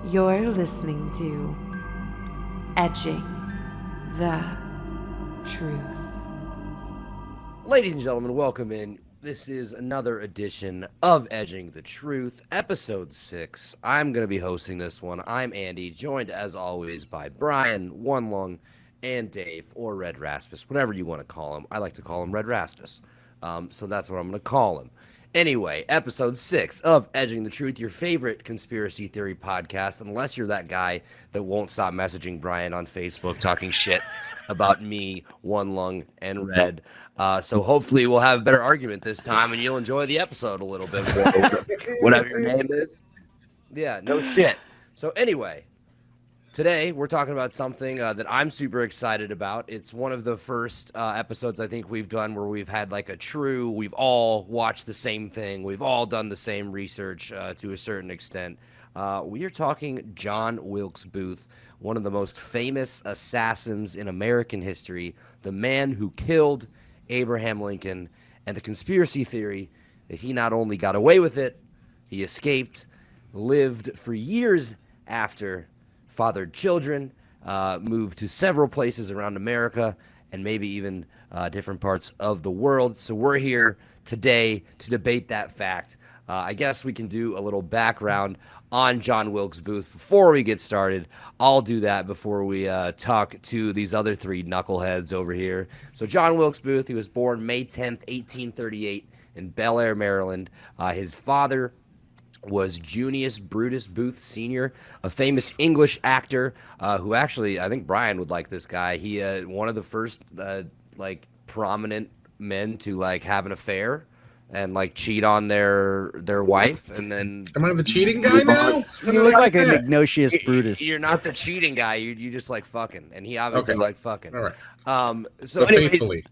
You're listening to Edging the Truth. Ladies and gentlemen, welcome in. This is another edition of Edging the Truth, episode 6. I'm going to be hosting this one. I'm Andy, joined as always by Brian, One Lung, and Dave, or Red Raspus, whatever you want to call him. I like to call him Red Raspus, so that's what I'm going to call him. Anyway, episode 6 of Edging the Truth, your favorite conspiracy theory podcast, unless you're that guy that won't stop messaging Brian on Facebook talking shit about me, One Lung, and Red. So hopefully we'll have a better argument this time, and you'll enjoy the episode a little bit more, whatever your name is. Yeah, no shit. So anyway, today we're talking about something that I'm super excited about. It's one of the first episodes I think we've done where we've had like we've all watched the same thing. We've all done the same research to a certain extent. We are talking John Wilkes Booth, one of the most famous assassins in American history, the man who killed Abraham Lincoln, and the conspiracy theory that he not only got away with it, he escaped, lived for years after, fathered children, moved to several places around America, and maybe even different parts of the world. So we're here today to debate that fact. I guess we can do a little background on John Wilkes Booth before we get started. I'll do that before we talk to these other three knuckleheads over here. So John Wilkes Booth, he was born May 10th, 1838 in Bel Air, Maryland. His father was Junius Brutus Booth Sr., a famous English actor who actually, I think Brian would like this guy. He one of the first prominent men to have an affair and cheat on their wife, and then am I the cheating guy now? You look like an Ignatius Brutus. You're not the cheating guy. You just like fucking, and he obviously liked fucking. All right. So anyways,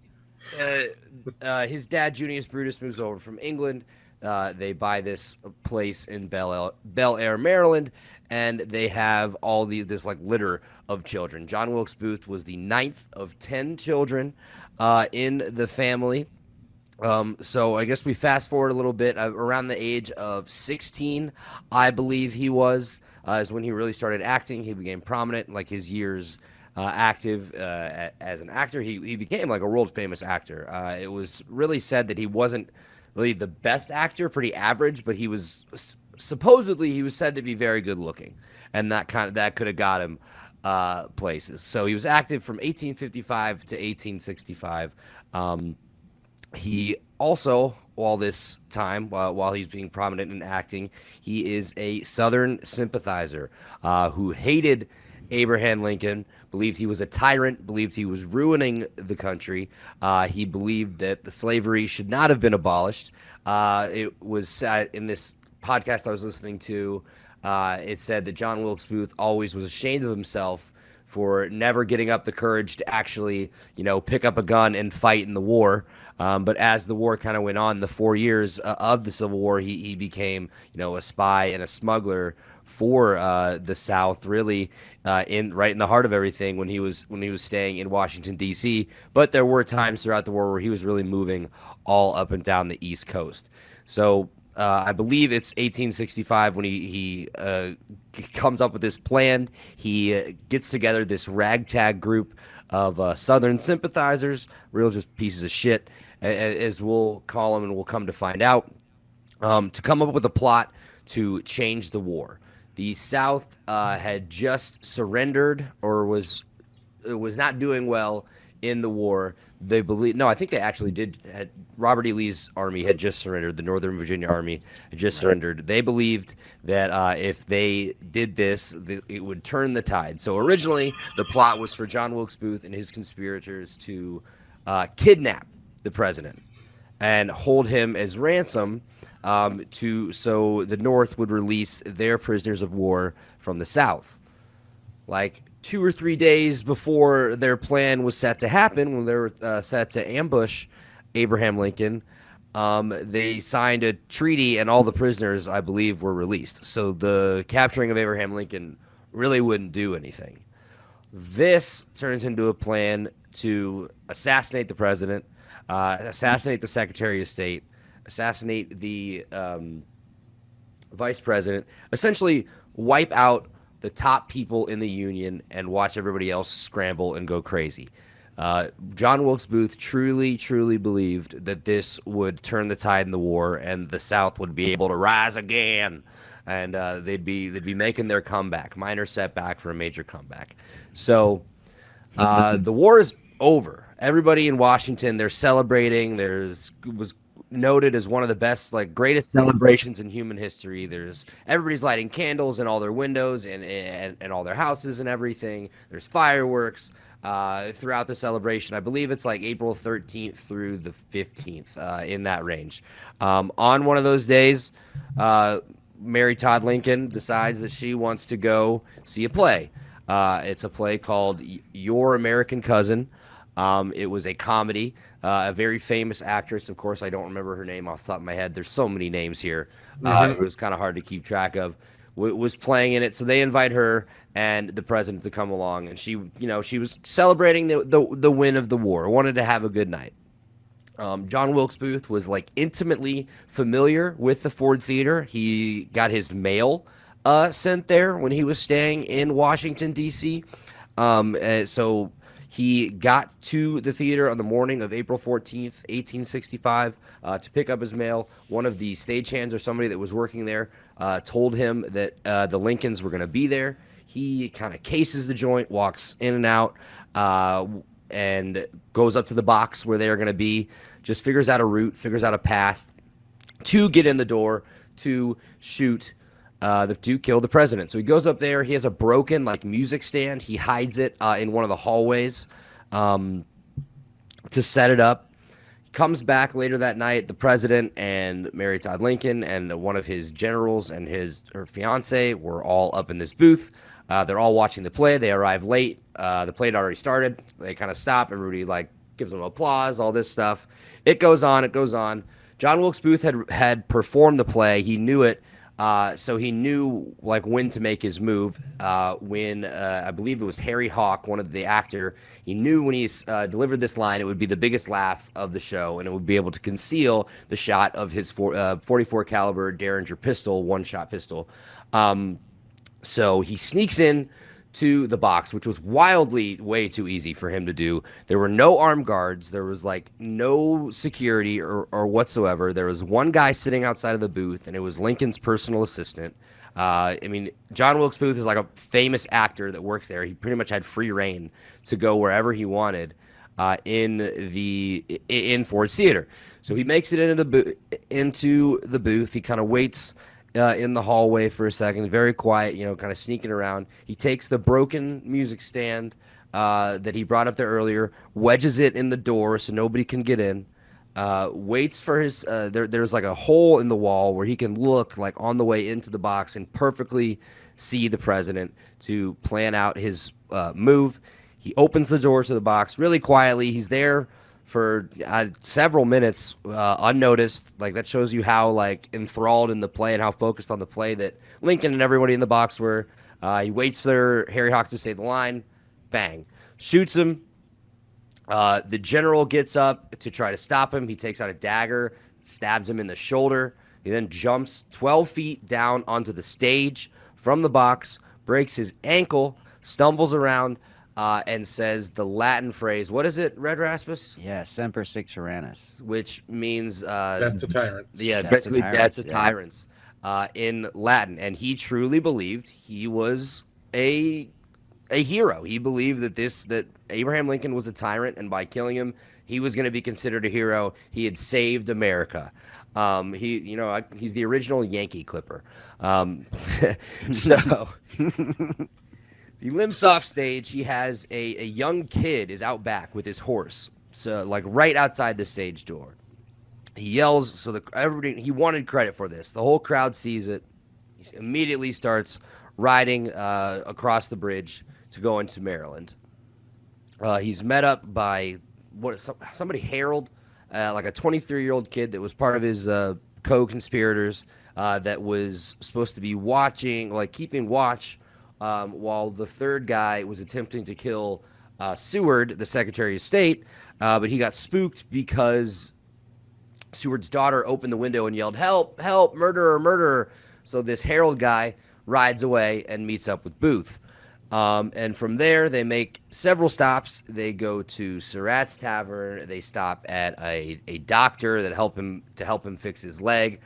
his dad Junius Brutus moves over from England. They buy this place in Bel Air, Maryland, and they have all this litter of children. John Wilkes Booth was the 9th of 10 children in the family. So I guess we fast forward a little bit. Around the age of 16, I believe he was, is when he really started acting. He became prominent, his years active as an actor. He became a world famous actor. It was really said that he wasn't really the best actor, pretty average, but he was supposedly he was said to be very good looking, and that could have got him places. So he was active from 1855 to 1865. He also, all this time, while he's being prominent in acting, he is a Southern sympathizer who hated Abraham Lincoln, believed he was a tyrant, believed he was ruining the country. He believed that the slavery should not have been abolished. It was in this podcast I was listening to, it said that John Wilkes Booth always was ashamed of himself for never getting up the courage to actually, pick up a gun and fight in the war. But as the war kind of went on, the 4 years of the Civil War, he became, a spy and a smuggler for the South, really right in the heart of everything when he was staying in Washington, D.C. But there were times throughout the war where he was really moving all up and down the East Coast. So I believe it's 1865 when he comes up with this plan. He gets together this ragtag group of Southern sympathizers, real just pieces of shit, as we'll call them, and we'll come to find out, to come up with a plot to change the war. The South had just surrendered or was not doing well in the war. They believe I think they actually did. Robert E. Lee's army had just surrendered. The Northern Virginia Army had just surrendered. They believed that if they did this, it would turn the tide. So originally, the plot was for John Wilkes Booth and his conspirators to kidnap the president and hold him as ransom, so the North would release their prisoners of war from the South. 2 or 3 days before their plan was set to happen, when they were set to ambush Abraham Lincoln, they signed a treaty, and all the prisoners, I believe, were released. So the capturing of Abraham Lincoln really wouldn't do anything. This turns into a plan to assassinate the president, assassinate the Secretary of State, assassinate the vice president, essentially wipe out the top people in the Union and watch everybody else scramble and go crazy. John Wilkes Booth truly, truly believed that this would turn the tide in the war, and the South would be able to rise again, and they'd be making their comeback, minor setback for a major comeback. So the war is over. Everybody in Washington, they're celebrating. Was noted as one of the best, greatest celebrations in human history. Everybody's lighting candles in all their windows and all their houses and everything. There's fireworks throughout the celebration. I believe it's April 13th through the 15th, in that range. On one of those days, Mary Todd Lincoln decides that she wants to go see a play. It's a play called Your American Cousin. It was a comedy. A very famous actress, of course, I don't remember her name off the top of my head. There's so many names here. It was kind of hard to keep track of. Was playing in it, so they invite her and the president to come along, and she was celebrating the win of the war. Wanted to have a good night. John Wilkes Booth was intimately familiar with the Ford Theater. He got his mail sent there when he was staying in Washington, D.C. So he got to the theater on the morning of April 14th, 1865, to pick up his mail. One of the stagehands or somebody that was working there told him that the Lincolns were going to be there. He kind of cases the joint, walks in and out, and goes up to the box where they are going to be, just figures out a route, figures out a path to get in the door to shoot to kill the president. So he goes up there. He has a broken music stand. He hides it in one of the hallways to set it up. He comes back later that night. The president and Mary Todd Lincoln and one of his generals and her fiance were all up in this booth. They're all watching the play. They arrive late. The play had already started. They kind of stop. Everybody gives them applause, all this stuff. It goes on. It goes on. John Wilkes Booth had performed the play. He knew it. So he knew when to make his move. When I believe it was Harry Hawk, one of the actor, he knew when he delivered this line, it would be the biggest laugh of the show, and it would be able to conceal the shot of his 44 caliber Derringer pistol, one-shot pistol. So he sneaks in to the box, which was wildly way too easy for him to do. There were no armed guards. There was no security or whatsoever. There was one guy sitting outside of the booth, and it was Lincoln's personal assistant. John Wilkes Booth is a famous actor that works there. He pretty much had free reign to go wherever he wanted in Ford's Theater. So he makes it into the booth. He kind of waits in the hallway for a second, very quiet, kind of sneaking around. He takes the broken music stand that he brought up there earlier, wedges it in the door so nobody can get in, waits for his, there's a hole in the wall where he can look on the way into the box and perfectly see the president to plan out his move. He opens the door to the box really quietly. He's there for several minutes unnoticed. That shows you how enthralled in the play and how focused on the play that Lincoln and everybody in the box were. He waits for Harry Hawk to say the line, bang, shoots him. The general gets up to try to stop him. He takes out a dagger, stabs him in the shoulder. He then jumps 12 feet down onto the stage from the box, breaks his ankle, stumbles around, and says the Latin phrase. What is it, Red Rasmus? Yeah, Semper Sic Tyrannis. Which means death to tyrants. Yeah, basically death to tyrants in Latin. And he truly believed he was a hero. He believed that Abraham Lincoln was a tyrant, and by killing him, he was going to be considered a hero. He had saved America. He's the original Yankee Clipper. So he limps off stage. He has a young kid is out back with his horse, so right outside the stage door. He yells, so everybody, he wanted credit for this. The whole crowd sees it. He immediately starts riding across the bridge to go into Maryland. He's met up by somebody Harold, a 23-year-old kid that was part of his co-conspirators that was supposed to be keeping watch while the third guy was attempting to kill Seward, the Secretary of State, but he got spooked because Seward's daughter opened the window and yelled, "Help, help, murderer, murderer." So this Harold guy rides away and meets up with Booth. And from there, they make several stops. They go to Surratt's Tavern. They stop at a doctor that help him fix his leg.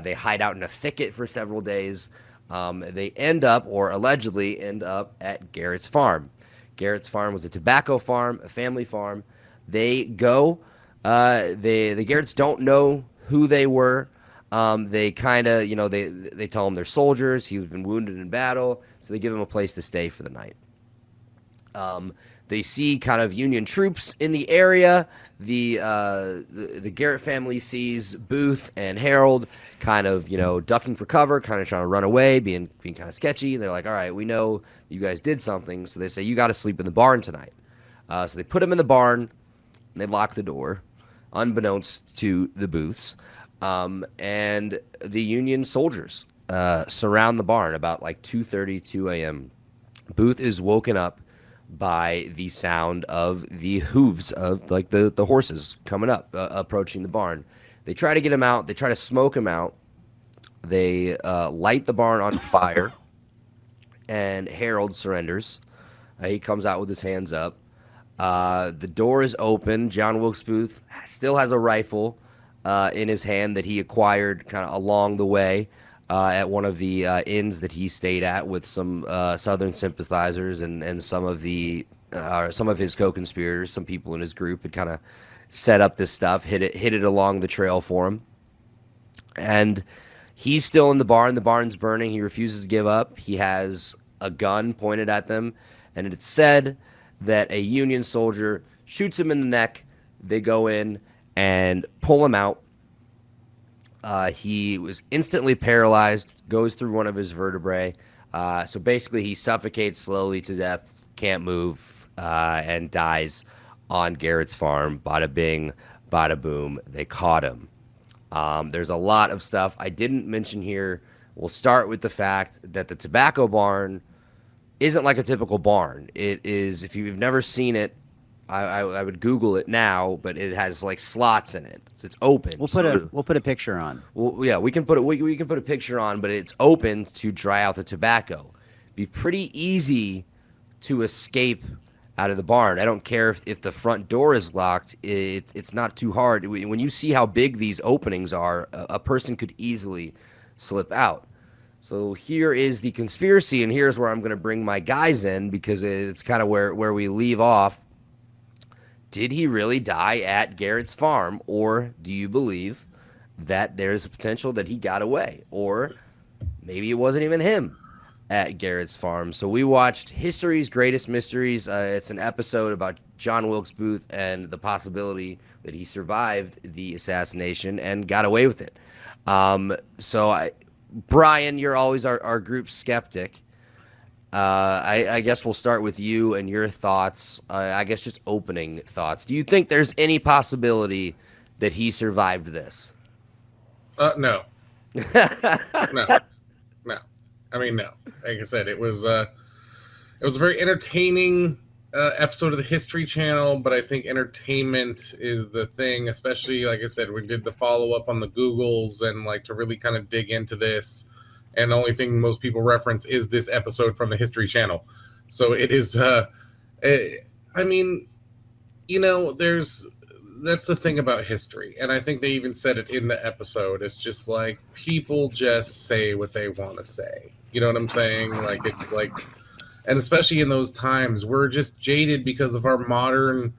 They hide out in a thicket for several days. They end up, or allegedly end up, at Garrett's farm. Garrett's farm was a tobacco farm, a family farm. They go. The Garretts don't know who they were. They kind of, they tell him they're soldiers. He's been wounded in battle, so they give him a place to stay for the night. They see kind of Union troops in the area. The Garrett family sees Booth and Harold kind of, ducking for cover, kind of trying to run away, being kind of sketchy. They're like, all right, we know you guys did something, so they say, you got to sleep in the barn tonight. So they put him in the barn, and they lock the door, unbeknownst to the Booths. And the Union soldiers surround the barn about like 2:30, 2 a.m. Booth is woken up by the sound of the hooves of like the horses coming up, approaching the barn. They try to get him out. They try to smoke him out. They light the barn on fire, and Harold surrenders. He comes out with his hands up. The door is open. John Wilkes Booth still has a rifle in his hand that he acquired kind of along the way at one of the inns that he stayed at with some Southern sympathizers and some of his co-conspirators. Some people in his group had kind of set up this stuff, hid it along the trail for him. And he's still in the barn. The barn's burning. He refuses to give up. He has a gun pointed at them, and it's said that a Union soldier shoots him in the neck. They go in and pull him out. He was instantly paralyzed, goes through one of his vertebrae. So basically he suffocates slowly to death, can't move, and dies on Garrett's farm. Bada bing, bada boom. They caught him. There's a lot of stuff I didn't mention here. We'll start with the fact that the tobacco barn isn't like a typical barn. It is, if you've never seen it, I would Google it now, but it has like slots in it. So it's open. We'll put a picture on. Well, yeah, we can put a picture on, but it's open to dry out the tobacco. Be pretty easy to escape out of the barn. I don't care if the front door is locked. It's not too hard. When you see how big these openings are, a person could easily slip out. So here is the conspiracy, and here's where I'm going to bring my guys in, because it's kind of where we leave off. Did he really die at Garrett's farm, or do you believe that there's a potential that he got away, or maybe it wasn't even him at Garrett's farm? So we watched History's Greatest Mysteries. It's an episode about John Wilkes Booth and the possibility that he survived the assassination and got away with it. Brian, you're always our group skeptic. I guess we'll start with you and your thoughts. I guess just opening thoughts. Do you think there's any possibility that he survived this? No. No. I mean, no. Like I said, it was a very entertaining episode of the History Channel, but I think entertainment is the thing, especially, like I said, we did the follow-up on the Googles and like to really kind of dig into this. And the only thing most people reference is this episode from the History Channel. So it is, I mean, that's the thing about history. And I think they even said it in the episode. It's just like, people just say what they want to say. You know what I'm saying? Like, it's like, and especially in those times, we're just jaded because of our modern,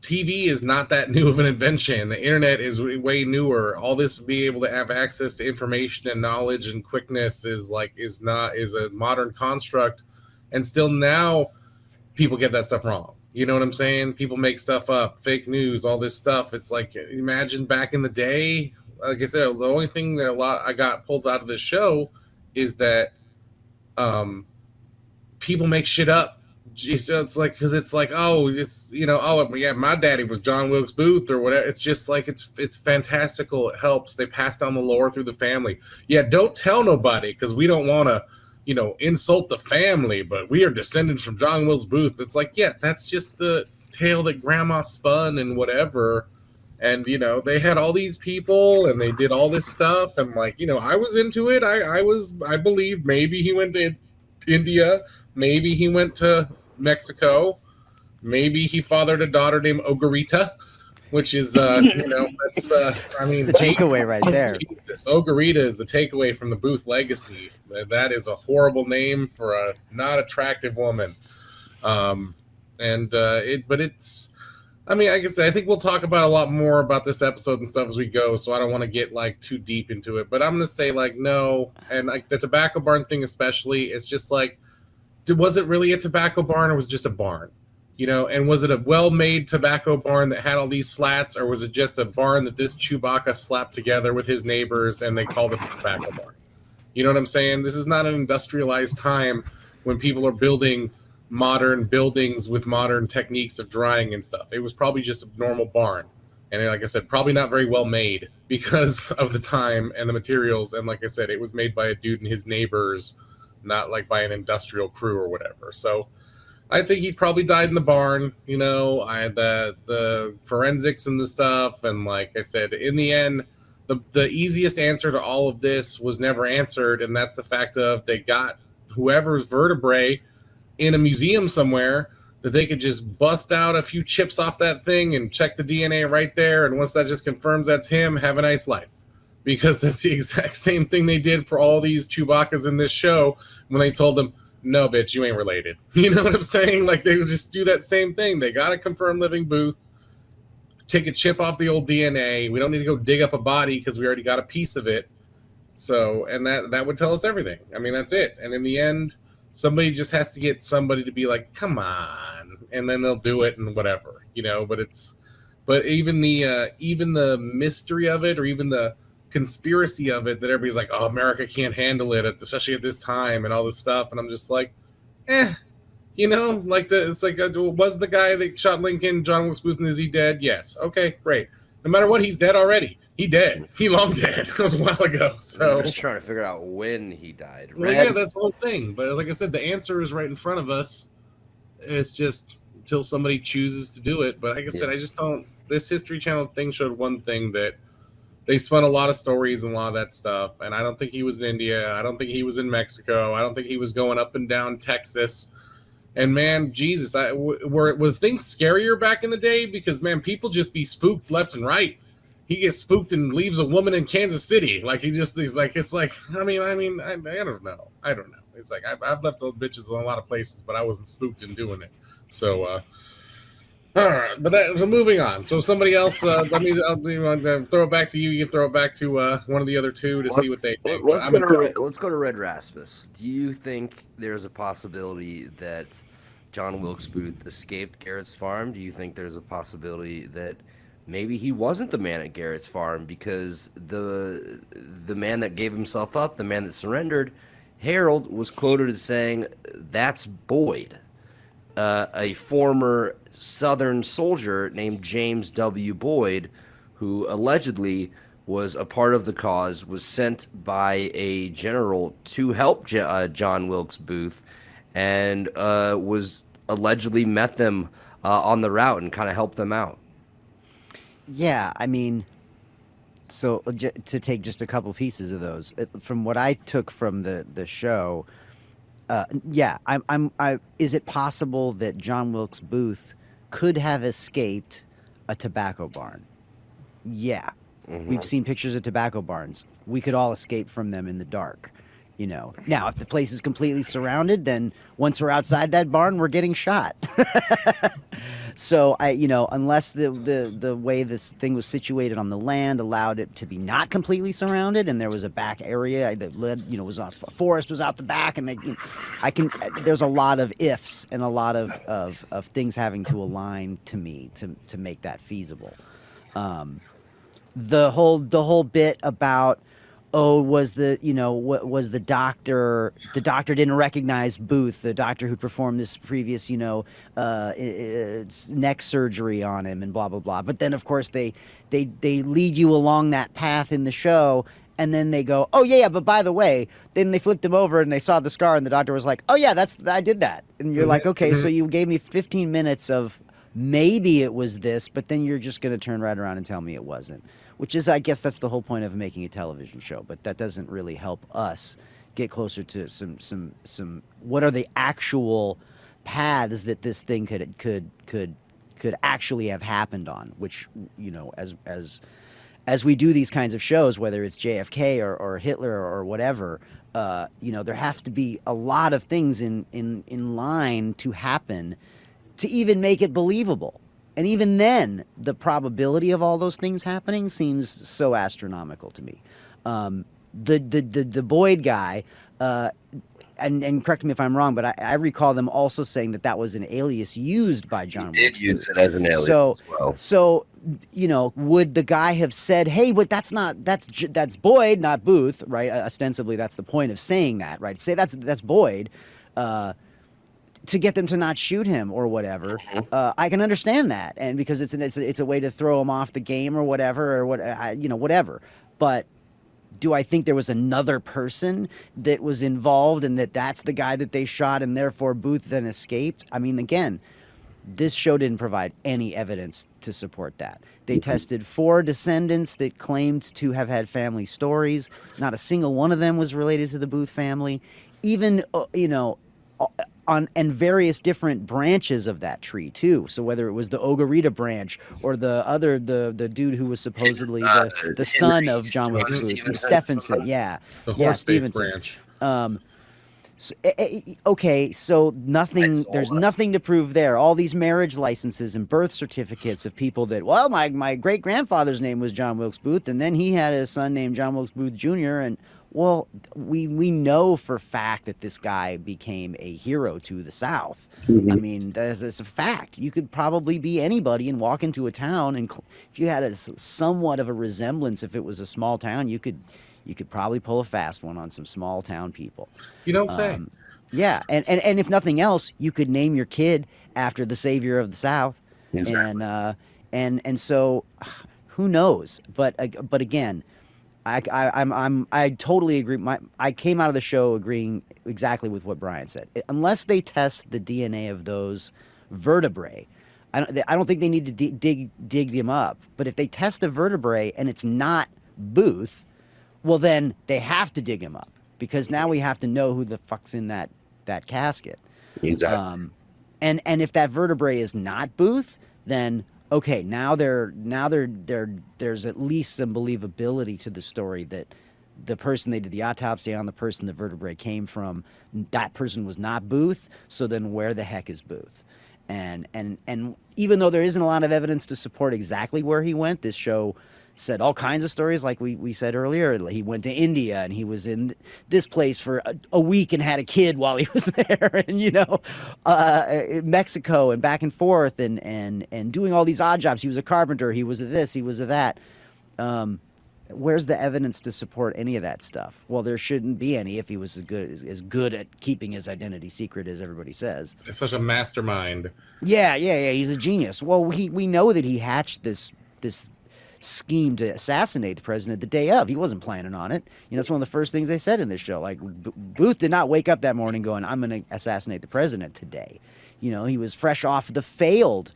TV is not that new of an invention. The internet is way newer. All this, be able to have access to information and knowledge and quickness is a modern construct. And still now people get that stuff wrong. You know what I'm saying? People make stuff up, fake news, all this stuff. It's like, imagine back in the day. Like I said, the only thing that I got pulled out of this show is that people make shit up. It's like, because it's like, my daddy was John Wilkes Booth or whatever. It's just like, it's fantastical. It helps. They pass down the lore through the family. Yeah, don't tell nobody, because we don't want to, insult the family, but we are descended from John Wilkes Booth. It's like, yeah, that's just the tale that grandma spun and whatever. And, they had all these people and they did all this stuff. And like, I was into it. I believe maybe he went to India. Maybe he went to Mexico. Maybe he fathered a daughter named Ogarita, which is, that's, I mean, The takeaway right there. Jesus, Ogarita is the takeaway from the Booth legacy. That is a horrible name for a not attractive woman. But it's, I mean, like I said, I think we'll talk about a lot more about this episode and stuff as we go, so I don't want to get like too deep into it. But I'm gonna say like no, and like the tobacco barn thing especially, it's just like, was it really a tobacco barn or was it just a barn? And was it a well-made tobacco barn that had all these slats, or was it just a barn that this Chewbacca slapped together with his neighbors and they called it a tobacco barn? You know what I'm saying? This is not an industrialized time when people are building modern buildings with modern techniques of drying and stuff. It was probably just a normal barn. And like I said, probably not very well made because of the time and the materials. And like I said, it was made by a dude and his neighbors, not like by an industrial crew or whatever. So I think he probably died in the barn. I had the forensics and the stuff. And like I said, in the end, the easiest answer to all of this was never answered. And that's the fact of they got whoever's vertebrae in a museum somewhere that they could just bust out a few chips off that thing and check the DNA right there. And once that just confirms that's him, have a nice life. Because that's the exact same thing they did for all these Chewbaccas in this show when they told them, no, bitch, you ain't related. You know what I'm saying? Like, they would just do that same thing. They got to confirm living Booth, take a chip off the old DNA. We don't need to go dig up a body because we already got a piece of it. So, and that would tell us everything. I mean, that's it. And in the end, somebody just has to get somebody to be like, come on, and then they'll do it and whatever, but even the mystery of it, or even the conspiracy of it, that everybody's like, oh, America can't handle it, especially at this time and all this stuff. And I'm just like, like it's like, was the guy that shot Lincoln, John Wilkes Booth, and is he dead? Yes. Okay, great. No matter what, he's dead already. He dead. He long dead. It was a while ago. So I'm just trying to figure out when he died. Well, yeah, that's the whole thing. But like I said, the answer is right in front of us. It's just until somebody chooses to do it. But like I said, I just don't. This History Channel thing showed one thing, that they spun a lot of stories and a lot of that stuff. And I don't think he was in India. I don't think he was in Mexico. I don't think he was going up and down Texas. And man, Jesus, was things scarier back in the day? Because man, people just be spooked left and right. He gets spooked and leaves a woman in Kansas City. Like he's like, it's like, I don't know. It's like, I've left those bitches in a lot of places, but I wasn't spooked in doing it. So, all right, so moving on. So somebody else, I'll throw it back to you. You can throw it back to one of the other two to see what they think. Let's go to Red Rasmus. Do you think there's a possibility that John Wilkes Booth escaped Garrett's farm? Do you think there's a possibility that maybe he wasn't the man at Garrett's farm, because the man that gave himself up, the man that surrendered, Harold, was quoted as saying, "That's Boyd," a former Southern soldier named James W. Boyd, who allegedly was a part of the cause, was sent by a general to help John Wilkes Booth, and was allegedly met them on the route and kind of helped them out. Yeah, I mean, so to take just a couple pieces of those, from what I took from the show, is it possible that John Wilkes Booth could have escaped a tobacco barn? Yeah. Mm-hmm. We've seen pictures of tobacco barns. We could all escape from them in the dark. Now if the place is completely surrounded, then once we're outside that barn, we're getting shot. So unless the way this thing was situated on the land allowed it to be not completely surrounded, and there was a back area that led, was a forest was out the back, and there's a lot of ifs and a lot of things having to align to me to make that feasible. The whole bit about, was the doctor didn't recognize Booth, the doctor who performed this previous, neck surgery on him, and blah, blah, blah. But then, of course, they lead you along that path in the show, and then they go, oh, yeah, but by the way, then they flipped him over and they saw the scar, and the doctor was like, oh, yeah, I did that. And you're like, okay, so you gave me 15 minutes of maybe it was this, but then you're just going to turn right around and tell me it wasn't, which is, I guess that's the whole point of making a television show, but that doesn't really help us get closer to some what are the actual paths that this thing could actually have happened on, which, you know, as we do these kinds of shows, whether it's JFK or Hitler or whatever, you know, there have to be a lot of things in line to happen to even make it believable. And even then, the probability of all those things happening seems so astronomical to me. The Boyd guy, and correct me if I'm wrong, but I recall them also saying that was an alias used by John Wilkes Booth. Did use it as an alias as well. So, you know, would the guy have said, "Hey, but that's Boyd, not Booth," right? Ostensibly, that's the point of saying that, right? Say that's Boyd, to get them to not shoot him or whatever. I can understand that, and because it's a way to throw him off the game or whatever, or whatever. But do I think there was another person that was involved and that's the guy that they shot and therefore Booth then escaped? I mean, again, this show didn't provide any evidence to support that. They tested 4 descendants that claimed to have had family stories. Not a single one of them was related to the Booth family. Even, and various different branches of that tree too. So whether it was the Ogarita branch or the dude who was supposedly the son of John Wilkes Booth, Stephenson, The horse Stevenson. branch. Okay, so there's nothing to prove there. All these marriage licenses and birth certificates of people that, well, my great grandfather's name was John Wilkes Booth, and then he had a son named John Wilkes Booth Jr. And well, we know for fact that this guy became a hero to the South. I mean, that's a fact. You could probably be anybody and walk into a town, and if you had somewhat of a resemblance, if it was a small town, you could probably pull a fast one on some small town people. You don't say. Yeah, and if nothing else, you could name your kid after the savior of the South. Exactly. And so, who knows? But again, I totally agree. I came out of the show agreeing exactly with what Brian said. Unless they test the DNA of those vertebrae, I don't think they need to dig them up. But if they test the vertebrae and it's not Booth, well then they have to dig him up, because now we have to know who the fuck's in that casket. Exactly. And if that vertebrae is not Booth, then okay, now there's at least some believability to the story that the person they did the autopsy on, the person the vertebrae came from, that person was not Booth. So then where the heck is Booth? And even though there isn't a lot of evidence to support exactly where he went, this show said all kinds of stories, like we said earlier. He went to India and he was in this place for a week and had a kid while he was there, and Mexico and back and forth and doing all these odd jobs. He was a carpenter, he was a this, he was a that. Where's the evidence to support any of that stuff? Well, there shouldn't be any if he was as good at keeping his identity secret as everybody says. It's such a mastermind. Yeah, he's a genius. Well, we know that he hatched this scheme to assassinate the president the day of. He wasn't planning on it. It's one of the first things they said in this show. Like, Booth did not wake up that morning going, "I'm going to assassinate the president today." He was fresh off the failed,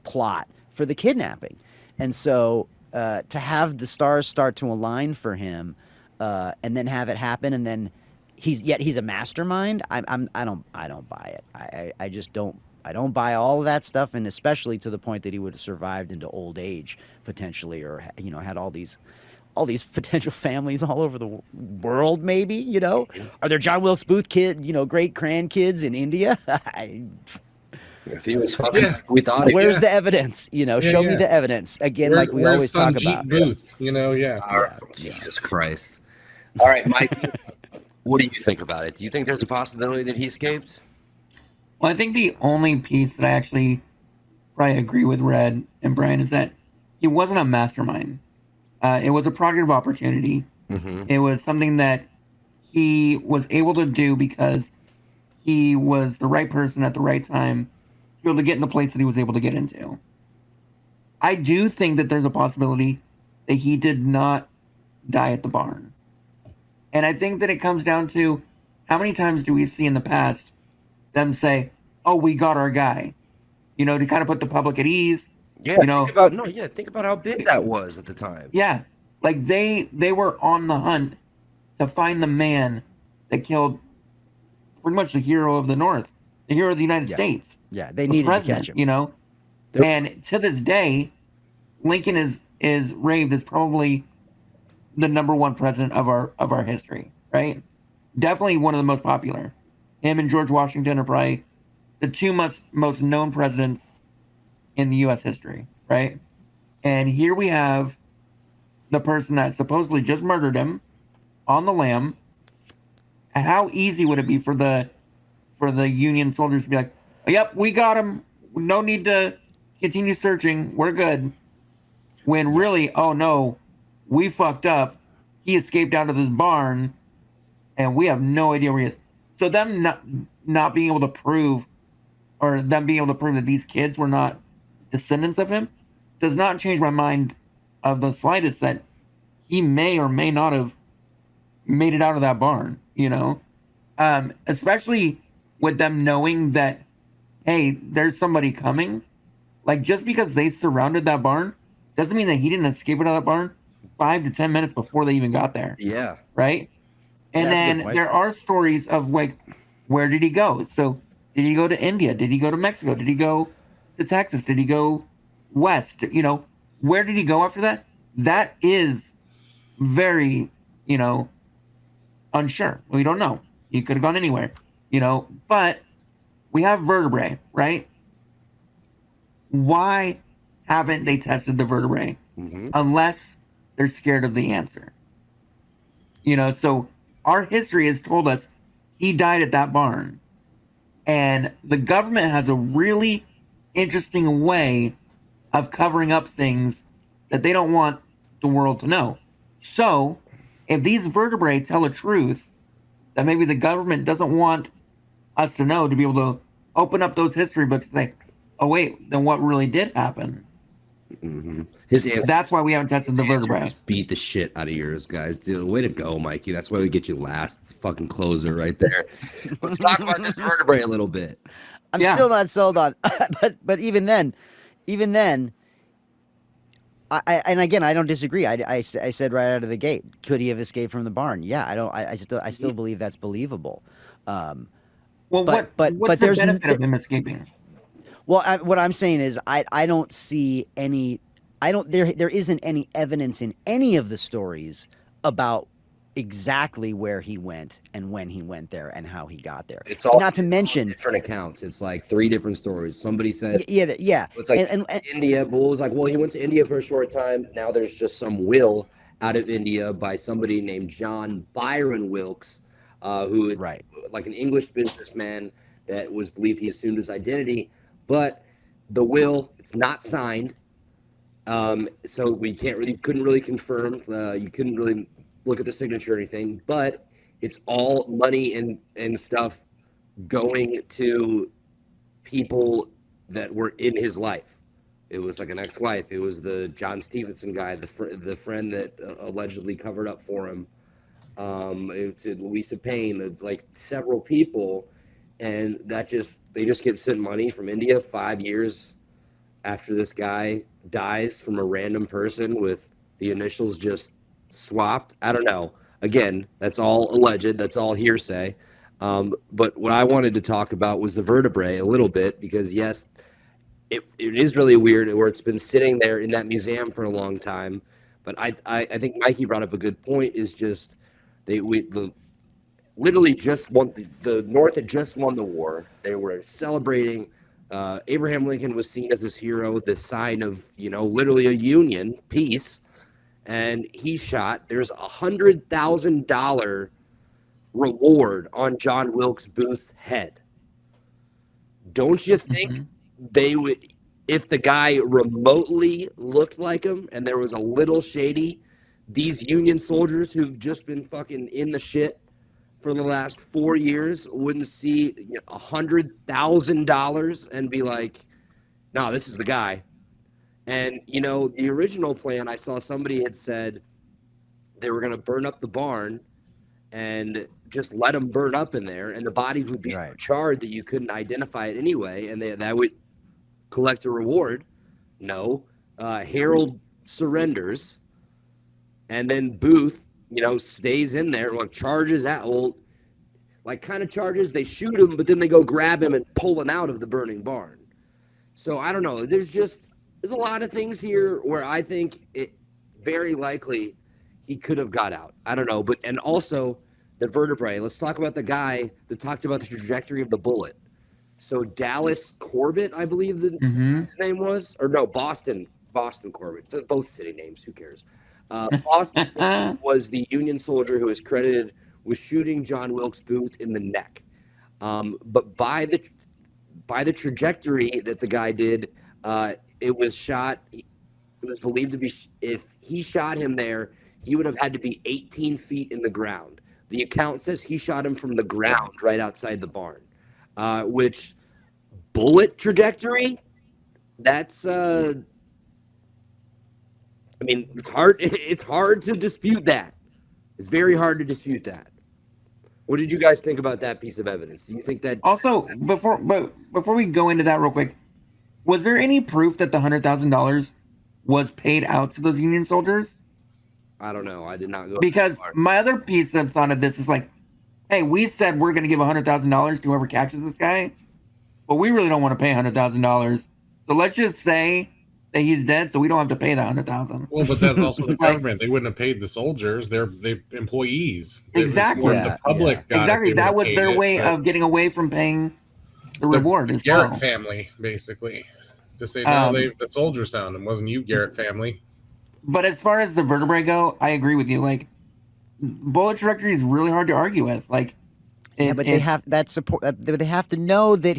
plot for the kidnapping, and so to have the stars start to align for him, and then have it happen, and then he's a mastermind. I don't buy it. I just don't. I don't buy all of that stuff, and especially to the point that he would have survived into old age potentially, or had all these potential families all over the world. Maybe are there John Wilkes Booth great grandkids in India? If he was fucking, we thought. Where's the evidence? Show me the evidence again, like we always talk about. Booth, Jesus Christ! All right, Mike, what do you think about it? Do you think there's a possibility that he escaped? Well, I think the only piece that I actually probably agree with Red and Brian is that he wasn't a mastermind. It was a product of opportunity. Mm-hmm. It was something that he was able to do because he was the right person at the right time to be able to get in the place that he was able to get into. I do think that there's a possibility that he did not die at the barn. And I think that it comes down to how many times do we see in the past them say, "Oh, we got our guy." to kind of put the public at ease. Yeah, think about how big that was at the time. Yeah, like they were on the hunt to find the man that killed pretty much the hero of the North, the hero of the United States. Yeah, they the needed to president, catch him. And to this day, Lincoln is raved as probably the number one president of our history, right? Definitely one of the most popular. Him and George Washington are probably the two most known presidents in the U.S. history, right? And here we have the person that supposedly just murdered him on the lam. And how easy would it be for the Union soldiers to be like, "Yep, we got him. No need to continue searching. We're good." When really, oh no, we fucked up. He escaped out of this barn, and we have no idea where he is. So them not being able to prove, or them being able to prove that these kids were not descendants of him, does not change my mind of the slightest that he may or may not have made it out of that barn. Especially with them knowing that, hey, there's somebody coming. Like, just because they surrounded that barn doesn't mean that he didn't escape out of that barn 5 to 10 minutes before they even got there. Yeah. Right? And then there are stories of, like, where did he go? So did he go to India? Did he go to Mexico? Did he go to Texas? Did he go west? Where did he go after that? That is very, unsure. We don't know. He could have gone anywhere, but we have vertebrae, right? Why haven't they tested the vertebrae unless they're scared of the answer? So our history has told us he died at that barn. And the government has a really interesting way of covering up things that they don't want the world to know. So if these vertebrae tell a truth that maybe the government doesn't want us to know, to be able to open up those history books and say, oh, wait, then what really did happen? That's why we haven't tested the vertebrae. Beat the shit out of yours, guys. Dude, way to go, Mikey. That's why we get you last. It's a fucking closer right there. Let's talk about this vertebrae a little bit. I'm still not sold on, but even then, and again, I don't disagree. I said right out of the gate, could he have escaped from the barn? Yeah, I still believe that's believable. Well, but what's the benefit of him escaping? Well, what I'm saying is, I don't see any. There isn't any evidence in any of the stories about exactly where he went and when he went there and how he got there. It's all not to mention different accounts. It's like 3 different stories. Somebody said, yeah. It's like and India. Bull was like, well, he went to India for a short time. Now there's just some will out of India by somebody named John Byron Wilkes, who is like an English businessman that was believed he assumed his identity, but the will, it's not signed. So we couldn't really confirm. You couldn't really look at the signature or anything, but it's all money and stuff going to people that were in his life. It was like an ex-wife. It was the John Stevenson guy, the friend that allegedly covered up for him. To Louisa Payne, it's like several people, and they just get sent money from India 5 years after this guy dies from a random person with the initials just swapped. I don't know. Again, that's all alleged. That's all hearsay. But what I wanted to talk about was the vertebrae a little bit, because yes, it is really weird where it's been sitting there in that museum for a long time. But I think Mikey brought up a good point. Is just literally just won the North had just won the war. They were celebrating. Abraham Lincoln was seen as this hero, the sign of literally a union, peace. And he's shot. There's $100,000 reward on John Wilkes Booth's head. Don't you think they would, if the guy remotely looked like him and there was a little shady, these Union soldiers who've just been fucking in the shit for the last 4 years wouldn't see $100,000 and be like, no, this is the guy. And, the original plan, I saw somebody had said they were going to burn up the barn and just let them burn up in there, and the bodies would be so charred that you couldn't identify it anyway, and that would collect a reward. No. Harold surrenders, and then Booth, stays in there, charges out. Well, kind of charges. They shoot him, but then they go grab him and pull him out of the burning barn. So I don't know. There's a lot of things here where I think it very likely he could have got out. I don't know, and also the vertebrae. Let's talk about the guy that talked about the trajectory of the bullet. So Dallas Corbett, I believe his name was, or no, Boston Corbett. Both city names. Who cares? Boston was the Union soldier who is credited with shooting John Wilkes Booth in the neck. But by the trajectory that the guy did, it was believed to be, if he shot him there, he would have had to be 18 feet in the ground. The account says he shot him from the ground right outside the barn, which bullet trajectory, that's, it's hard to dispute that. It's very hard to dispute that. What did you guys think about that piece of evidence? Do you think that... Also, before we go into that real quick, was there any proof that the $100,000 was paid out to those Union soldiers? I don't know. I did not go... Because my other piece of thought of this is hey, we said we're going to give $100,000 to whoever catches this guy, but we really don't want to pay $100,000. So let's just say that he's dead, so we don't have to pay that $100,000. Well, but that's also the government. They wouldn't have paid the soldiers. They're employees. Exactly. The public got exactly. It, that was their way of getting away from paying the reward. The as Garrett well. family, basically, to say no, the soldiers found him. Wasn't you, Garrett family? But as far as the vertebrae go, I agree with you. Bullet trajectory is really hard to argue with. But they have that support. They have to know that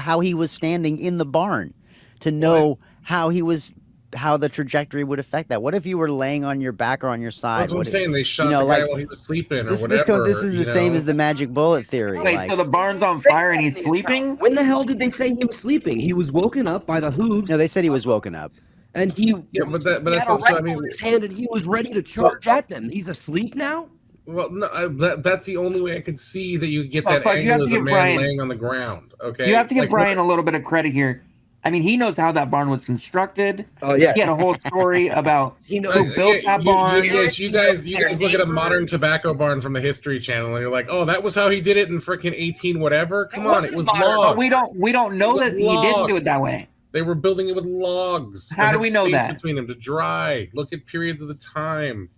how he was standing in the barn, to know how the trajectory would affect that. What if you were laying on your back or on your side? That's what I'm saying. They shot the guy while he was sleeping or whatever. This is the same as the magic bullet theory. Wait, so the barn's on fire and he's sleeping? When the hell did they say he was sleeping? He was woken up by the hooves. No, they said he was woken up. And he but that's also, I mean, in his hand and he was ready to charge at them. He's asleep now? Well, no, that's the only way I could see that you could get that you angle have as to a give man Brian- laying on the ground. Okay, You have to give Brian a little bit of credit here. I mean, he knows how that barn was constructed. Oh yeah, He had a whole story about who built that barn. You guys look at a modern tobacco barn from the History Channel, and you're like, oh, that was how he did it in freaking 18 whatever. Come on, it was logs. But we don't know that he didn't do it that way. They were building it with logs. How do we know space that? Between them to dry. Look at periods of the time.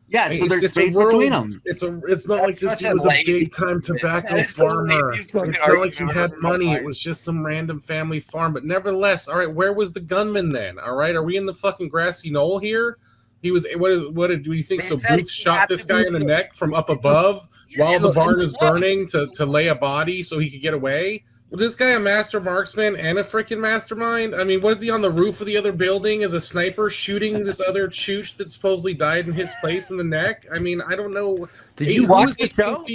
Yeah, so there's space between them. It's not like this dude was a big time tobacco farmer. It's not like he had money. It was just some random family farm. But nevertheless, all right, where was the gunman then? All right, are we in the fucking grassy knoll here? He was. What did you think? So Booth shot this guy in the neck from up above while the barn is burning to lay a body so he could get away. Was this guy a master marksman and a freaking mastermind? I mean, was he on the roof of the other building as a sniper shooting this other chooch that supposedly died in his place in the neck? I mean, I don't know. Did you watch the show?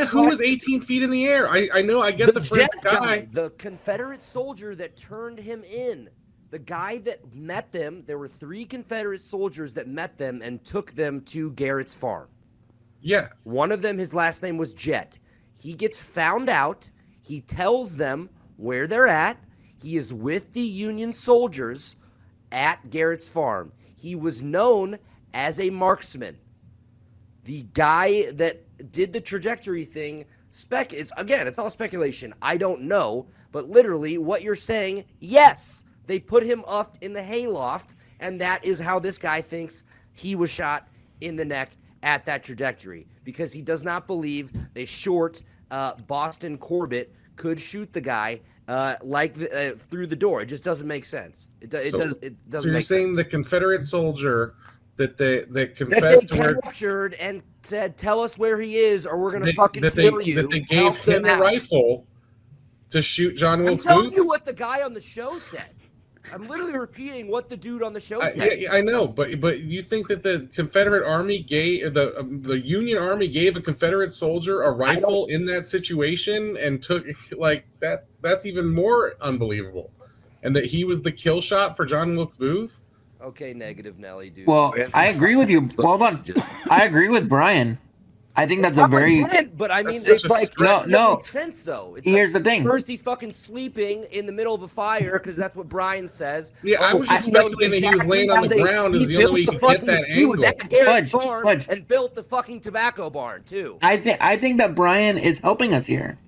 Who was 18 feet in the air? I know, I get the first guy. The Confederate soldier that turned him in. The guy that met them, there were 3 Confederate soldiers that met them and took them to Garrett's farm. Yeah. One of them, his last name was Jet. He gets found out. He tells them where they're at. He is with the Union soldiers at Garrett's farm. He was known as a marksman. The guy that did the trajectory thing, it's all speculation. I don't know, but literally what you're saying, yes, they put him up in the hayloft, and that is how this guy thinks he was shot in the neck at that trajectory, because he does not believe they short Boston Corbett could shoot the guy through the door. It just doesn't make sense. It doesn't make sense. So you're saying the Confederate soldier that confessed to where captured and said, "Tell us where he is, or we're gonna fucking kill you." That they gave him a rifle to shoot John Wilkes Booth. I'm telling you what the guy on the show said. I'm literally repeating what the dude on the show said. I know, but you think that the Confederate Army gave the Union Army gave a Confederate soldier a rifle in that situation and took that? That's even more unbelievable, and that he was the kill shot for John Wilkes Booth. Okay, negative Nelly, dude. Well, I agree with you. Hold on, I agree with Brian. I think that's a very. But I mean, That's such it's a like stretch. No. makes sense though. It's Here's like, the thing. First, he's fucking sleeping in the middle of a fire because that's what Brian says. Yeah, I was just he knows speculating that he was laying on the exactly how ground is he the only way built he could fucking- get that He was angle. at Garrett's barn Fudge. and built the fucking tobacco barn too. I think that Brian is helping us here.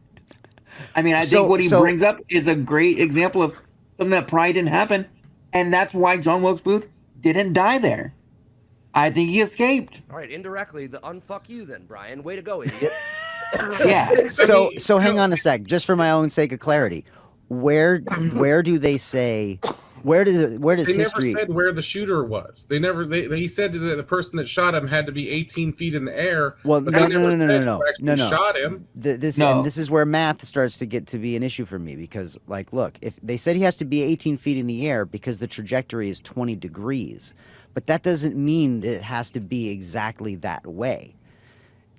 I mean, I think what he brings up is a great example of something that probably didn't happen, and that's why John Wilkes Booth didn't die there. I think he escaped. All right, indirectly, the unfuck you then, Brian. Way to go, idiot. Yeah. So hang on a sec, just for my own sake of clarity. Where do they say? Where does They history? never said where the shooter was. They never. He said that the person that shot him had to be 18 feet in the air. Well, but no, they no, never no, no, said no, who actually no, no. shot him. This No. and this is where math starts to get to be an issue for me because, like, look, if they said he has to be 18 feet in the air because the trajectory is 20 degrees, but that doesn't mean that it has to be exactly that way.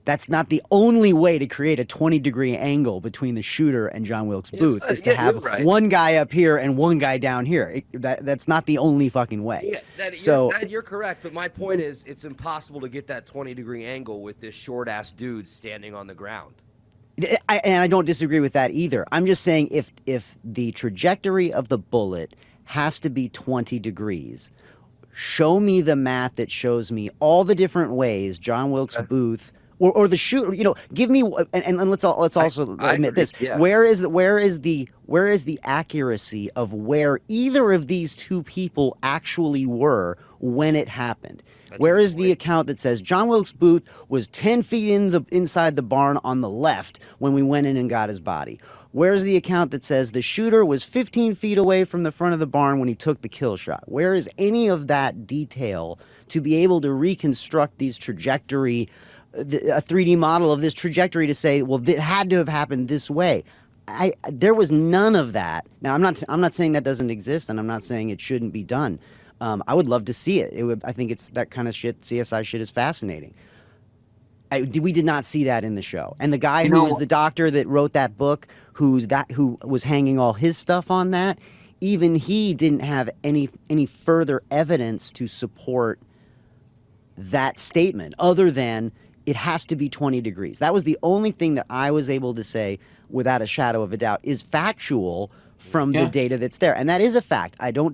That's not the only way to create a 20-degree angle between the shooter and John Wilkes Booth is to yeah, have you're right. one guy up here and one guy down here. That's not the only fucking way. Yeah, So you're correct, but my point is it's impossible to get that 20-degree angle with this short-ass dude standing on the ground. and I don't disagree with that either. I'm just saying if the trajectory of the bullet has to be 20 degrees, show me the math that shows me all the different ways John Wilkes Booth or the shooter, give me and let's also I admit agree, this. yeah. Where is the accuracy of where either of these two people actually were when it happened? Where is the account that says John Wilkes Booth was 10 feet inside the barn on the left when we went in and got his body? Where's the account that says the shooter was 15 feet away from the front of the barn when he took the kill shot? Where is any of that detail to be able to reconstruct these trajectory, a 3D model of this trajectory to say, well, it had to have happened this way? There was none of that. Now, I'm not saying that doesn't exist, and I'm not saying it shouldn't be done. I would love to see it. I think it's that kind of shit. CSI shit is fascinating. We did not see that in the show. And the guy who was the doctor that wrote that book, who was hanging all his stuff on that, even he didn't have any further evidence to support that statement other than it has to be 20 degrees. That was the only thing that I was able to say without a shadow of a doubt is factual from the data that's there. And that is a fact. I do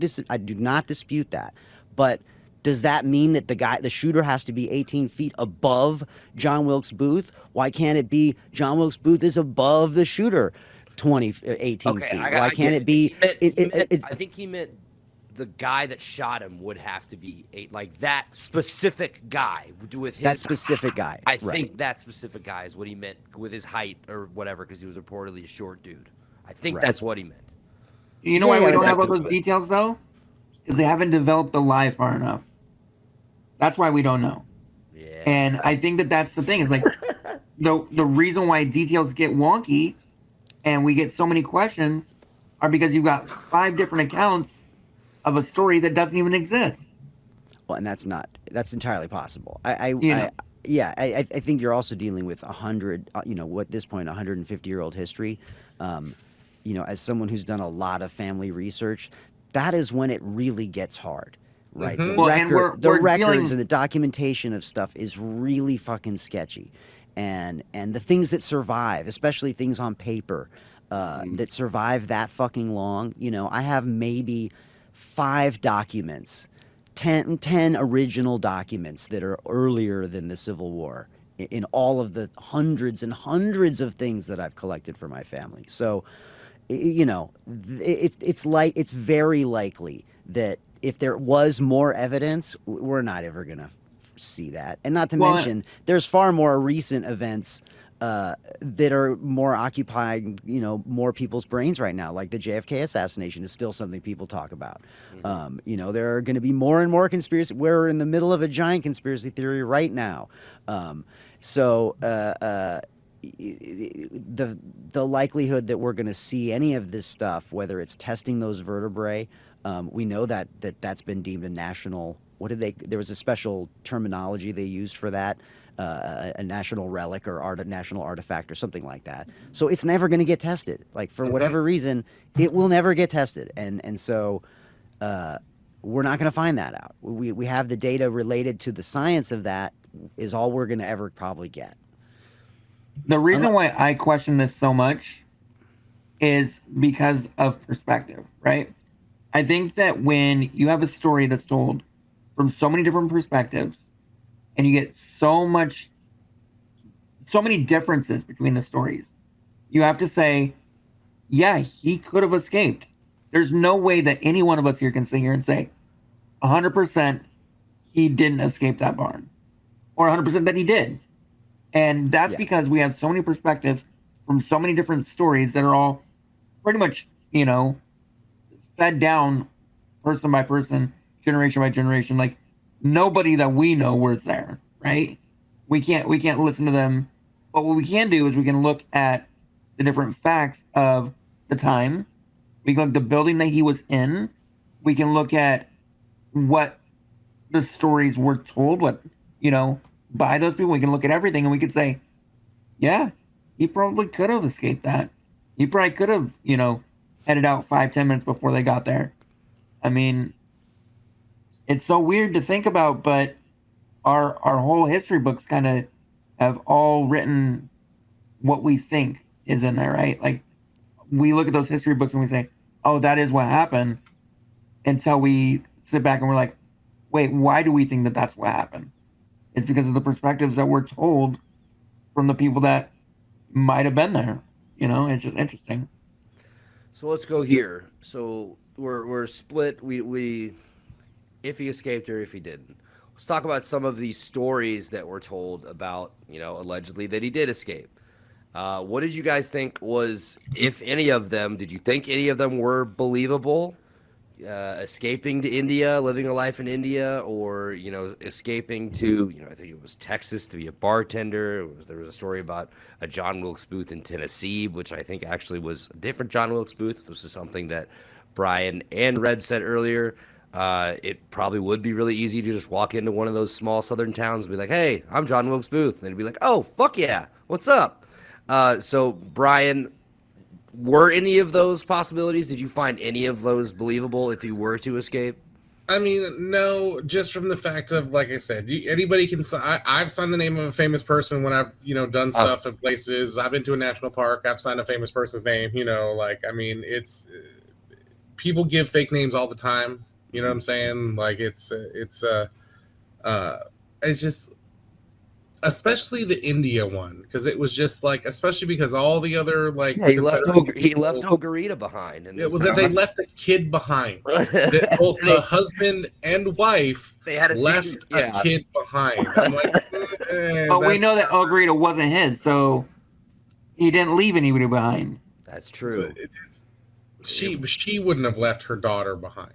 not dispute that. But does that mean that the shooter has to be 18 feet above John Wilkes Booth? Why can't it be John Wilkes Booth is above the shooter 18 feet? Why can't it be? I think he meant the guy that shot him would have to be like that specific guy with his, that specific guy. I think that specific guy is what he meant with his height or whatever, because he was reportedly a short dude. I think that's what he meant. You know why we don't have all those details though? Because they haven't developed the lie far enough. That's why we don't know. Yeah. And I think that's the thing. It's like the reason why details get wonky and we get so many questions are because you've got 5 different accounts of a story that doesn't even exist. Well, and that's entirely possible. I think you're also dealing with 100, at this point, 150-year-old history. As someone who's done a lot of family research, that is when it really gets hard, right? Mm-hmm. The records and the documentation of stuff is really fucking sketchy. And the things that survive, especially things on paper, that survive that fucking long, I have maybe 5 documents, 10 original documents that are earlier than the Civil War in all of the hundreds and hundreds of things that I've collected for my family. So, it's very likely that if there was more evidence, we're not ever going to see that. And not to mention, there's far more recent events that are more occupying, more people's brains right now. Like the JFK assassination is still something people talk about. Mm-hmm. There are going to be more and more conspiracy. We're in the middle of a giant conspiracy theory right now. The likelihood that we're going to see any of this stuff, whether it's testing those vertebrae, we know that's been deemed a national. There was a special terminology they used for that. A national relic or national artifact or something like that. So it's never going to get tested. Like for whatever reason, it will never get tested. And so we're not going to find that out. We have the data related to the science of that is all we're going to ever probably get. The reason why I question this so much is because of perspective, right? I think that when you have a story that's told from so many different perspectives and you get so many differences between the stories, you have to say, yeah, he could have escaped. There's no way that any one of us here can sit here and say 100% he didn't escape that barn or 100% that he did. And that's because we have so many perspectives from so many different stories that are all pretty much, fed down person by person, generation by generation. Like nobody that we know was there, right? We can't listen to them. But what we can do is we can look at the different facts of the time. We can look at the building that he was in. We can look at what the stories were told, by those people. We can look at everything and we could say, yeah, he probably could have escaped that. He probably could have, headed out 5-10 minutes before they got there. I mean, it's so weird to think about, but our whole history books kind of have all written what we think is in there, right? Like we look at those history books and we say, oh, that is what happened, until we sit back and we're like, wait, why do we think that that's what happened? It's because of the perspectives that we're told from the people that might have been there. It's just interesting. So let's go here. So we're split. We if he escaped or if he didn't. Let's talk about some of these stories that were told about, allegedly that he did escape. What did you guys think was, if any of them, did you think any of them were believable? Escaping to India, living a life in India, or, escaping to, I think it was Texas to be a bartender. There was a story about a John Wilkes Booth in Tennessee, which I think actually was a different John Wilkes Booth. This is something that Brian and Red said earlier. It probably would be really easy to just walk into one of those small southern towns and be like, hey, I'm John Wilkes Booth. And they'd be like, oh, fuck yeah, what's up? So, Brian, were any of those possibilities? Did you find any of those believable if he were to escape? I mean, no, just from the fact of, like I said, anybody can. I've signed the name of a famous person when I've, done stuff in places. I've been to a national park. I've signed a famous person's name. It's people give fake names all the time. You know what I'm saying? Like it's just, especially the India one, because it was just like, especially because all the other he left Ogarita behind, and they left a kid behind. Both the husband and wife left a kid behind. I'm like, but we know that Ogarita wasn't his, so he didn't leave anybody behind. That's true. She wouldn't have left her daughter behind.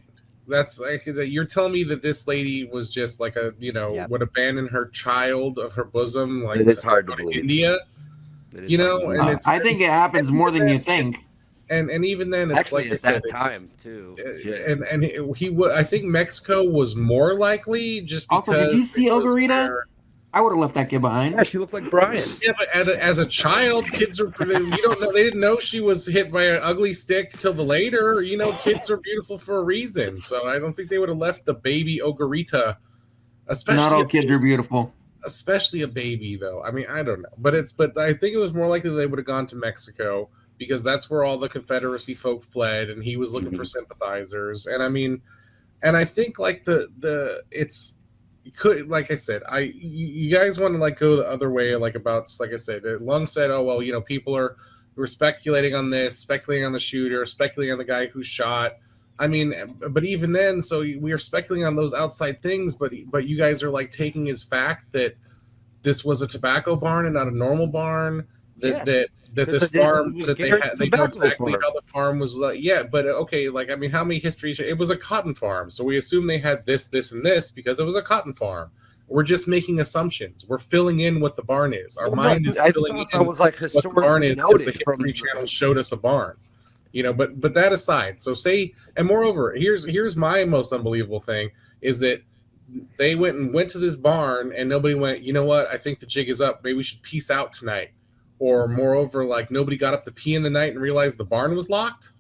That's like, you're telling me that this lady was just like would abandon her child of her bosom, like it is hard to believe. India, and it's. I think it happens more than you think. And even then, it's actually like at that time too. And he would. I think Mexico was more likely, just because. Also, did you see Ogarita? I would have left that kid behind. Yeah, she looked like Brian. Yeah, but as a child, kids are. You don't know. They didn't know she was hit by an ugly stick till the later. Kids are beautiful for a reason. So I don't think they would have left the baby Ogarita. Especially not all kids are beautiful. Especially a baby, though. I mean, I don't know, but I think it was more likely they would have gone to Mexico, because that's where all the Confederacy folk fled, and he was looking for sympathizers. And I mean, and I think like it's. Could, like I said, you guys want to like go the other way, like about, like I said, Lung said, oh well, people we're speculating on this, speculating on the shooter, speculating on the guy who shot. I mean, but even then, so we are speculating on those outside things, but you guys are like taking as fact that this was a tobacco barn and not a normal barn. That this farm, that they know exactly how the farm was like. Yeah, but okay, like, I mean, how many history? It was a cotton farm, so we assume they had this, and this because it was a cotton farm. We're just making assumptions. We're filling in what the barn is. Our mind is filling in what the barn is, because the History Channel showed us a barn. But that aside, so say, and moreover, here's my most unbelievable thing is that they went to this barn and nobody went, you know what? I think the jig is up. Maybe we should peace out tonight. Or moreover, like nobody got up to pee in the night and realized the barn was locked,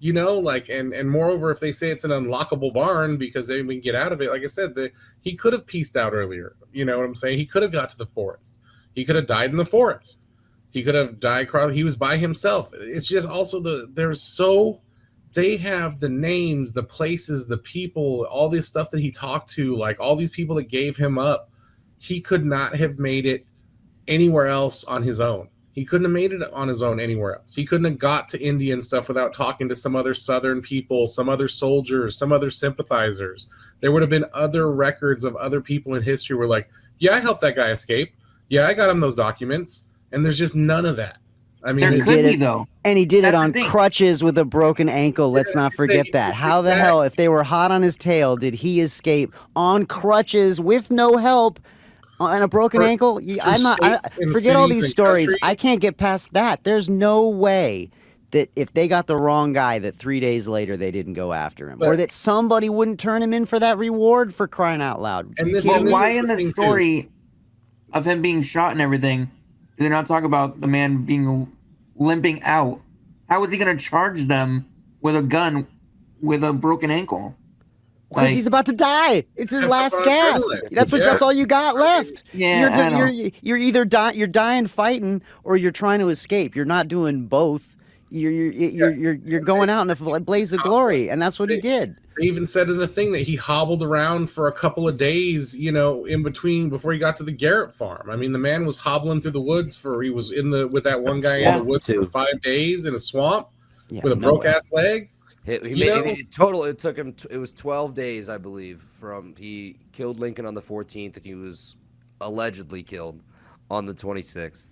and moreover, if they say it's an unlockable barn because they can get out of it, like I said, he could have pieced out earlier. You know what I'm saying? He could have got to the forest. He could have died in the forest. He could have died. He was by himself. It's just also they have the names, the places, the people, all this stuff that he talked to, like all these people that gave him up. He could not have made it anywhere else on his own. He couldn't have made it on his own anywhere else. He couldn't have got to India and stuff without talking to some other Southern people, some other soldiers, some other sympathizers. There would have been other records of other people in history where like, yeah, I helped that guy escape. Yeah, I got him those documents. And there's just none of that. I mean, There could be, though. And he did it That's on the thing. crutches with a broken ankle. Let's not forget that. How the hell, if they were hot on his tail, did he escape on crutches with no help on a broken ankle? Forget all these stories. I can't get past that. There's no way that if they got the wrong guy, that 3 days later they didn't go after him, or that somebody wouldn't turn him in for that reward, for crying out loud. But why in the story of him being shot and everything, do they not talk about the man being limping out? How is he going to charge them with a gun with a broken ankle? Because he's about to die. It's his last gasp. That's all you got left. Yeah, you're either you're dying fighting, or you're trying to escape. You're not doing both. You're going out in a blaze of glory, and that's what he did. They even said in the thing that he hobbled around for a couple of days, in between before he got to the Garrett farm. I mean, the man was hobbling through the woods he was with that one guy in the woods for 5 days in a swamp with a broke-ass leg. It took him, it was 12 days, I believe, from he killed Lincoln on the 14th, and he was allegedly killed on the 26th.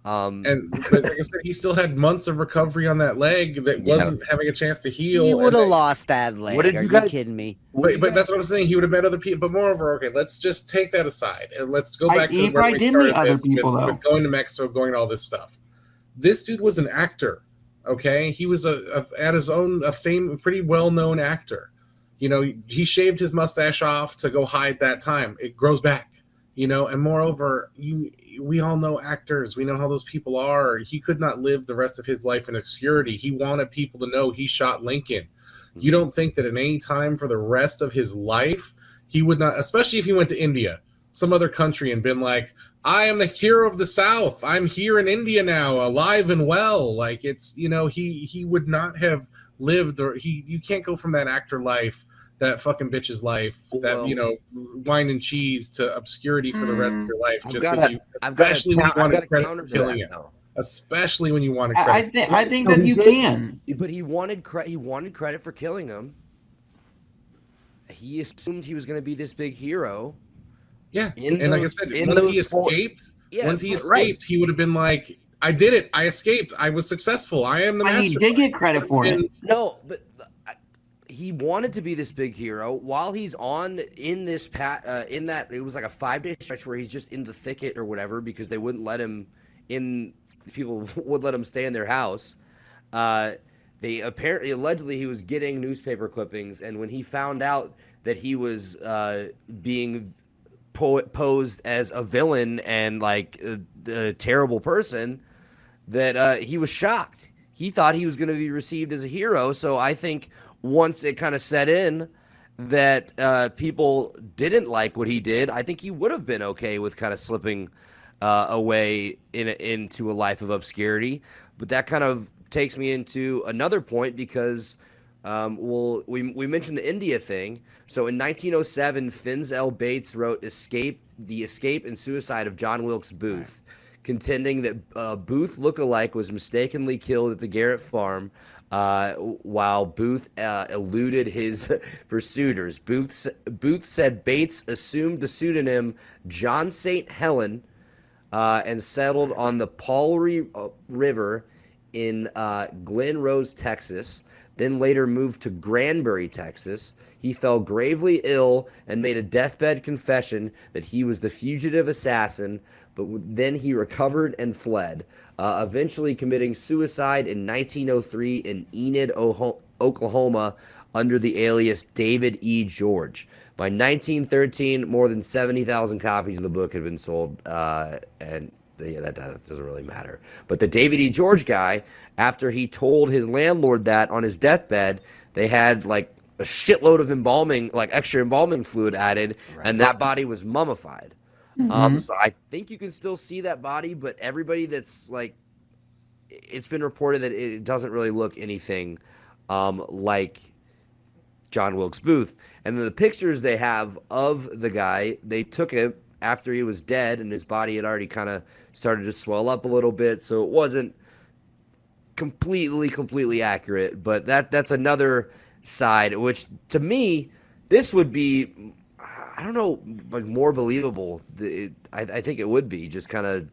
But like I said, he still had months of recovery on that leg that wasn't having a chance to heal. He would have lost that leg. Are you kidding me? But that's what I'm saying. He would have met other people. But moreover, okay, let's just take that aside and let's go back to he where probably we did started meet other this, people, with though. going to Mexico, going to all this stuff. This dude was an actor. Okay, he was at his own a pretty well-known actor. He shaved his mustache off to go hide that time. It grows back. And moreover, we all know actors. We know how those people are. He could not live the rest of his life in obscurity. He wanted people to know he shot Lincoln. You don't think that at any time for the rest of his life, he would not, especially if he went to India, some other country, and been like, I am the hero of the South. I'm here in India now, alive and well. Like, it's, he would not have lived, or you can't go from that actor life, that fucking bitch's life, wine and cheese, to obscurity for the rest of your life. Especially when you wanted credit for killing him. Especially when you wanted credit. I think that you can. But he wanted credit for killing him. He assumed he was going to be this big hero. Yeah, like I said, once he escaped, he would have been like, I did it. I escaped. I was successful. I am the master. He did get credit for it. No, but he wanted to be this big hero while he's in this in that it was like a 5-day stretch where he's just in the thicket or whatever, because they wouldn't let him in. People would let him stay in their house. They allegedly he was getting newspaper clippings, and when he found out that he was being posed as a villain and like a terrible person, that he was shocked. He thought he was going to be received as a hero. So I think once it kind of set in that people didn't like what he did, I think he would have been okay with kind of slipping away into a life of obscurity. But that kind of takes me into another point, because we mentioned the India thing. So in 1907, Fins L. Bates wrote The Escape and Suicide of John Wilkes Booth, contending that Booth lookalike was mistakenly killed at the Garrett farm while Booth eluded his pursuers. Booth said Bates assumed the pseudonym John St. Helen and settled on the Paul River in Glen Rose, Texas, then later moved to Granbury, Texas. He fell gravely ill and made a deathbed confession that he was the fugitive assassin, but then he recovered and fled, eventually committing suicide in 1903 in Enid, Oklahoma, under the alias David E. George. By 1913, more than 70,000 copies of the book had been sold, and that doesn't really matter. But the David E. George guy, after he told his landlord that on his deathbed, they had like a shitload of embalming, like extra embalming fluid added, and that body was mummified. Mhm. So I think you can still see that body, but everybody that's like, it's been reported that it doesn't really look anything like John Wilkes Booth. And then the pictures they have of the guy, they took it after he was dead and his body had already kind of started to swell up a little bit. So it wasn't completely accurate. But that's another side, which to me, this would be, I don't know, like more believable. I think it would be just kind of.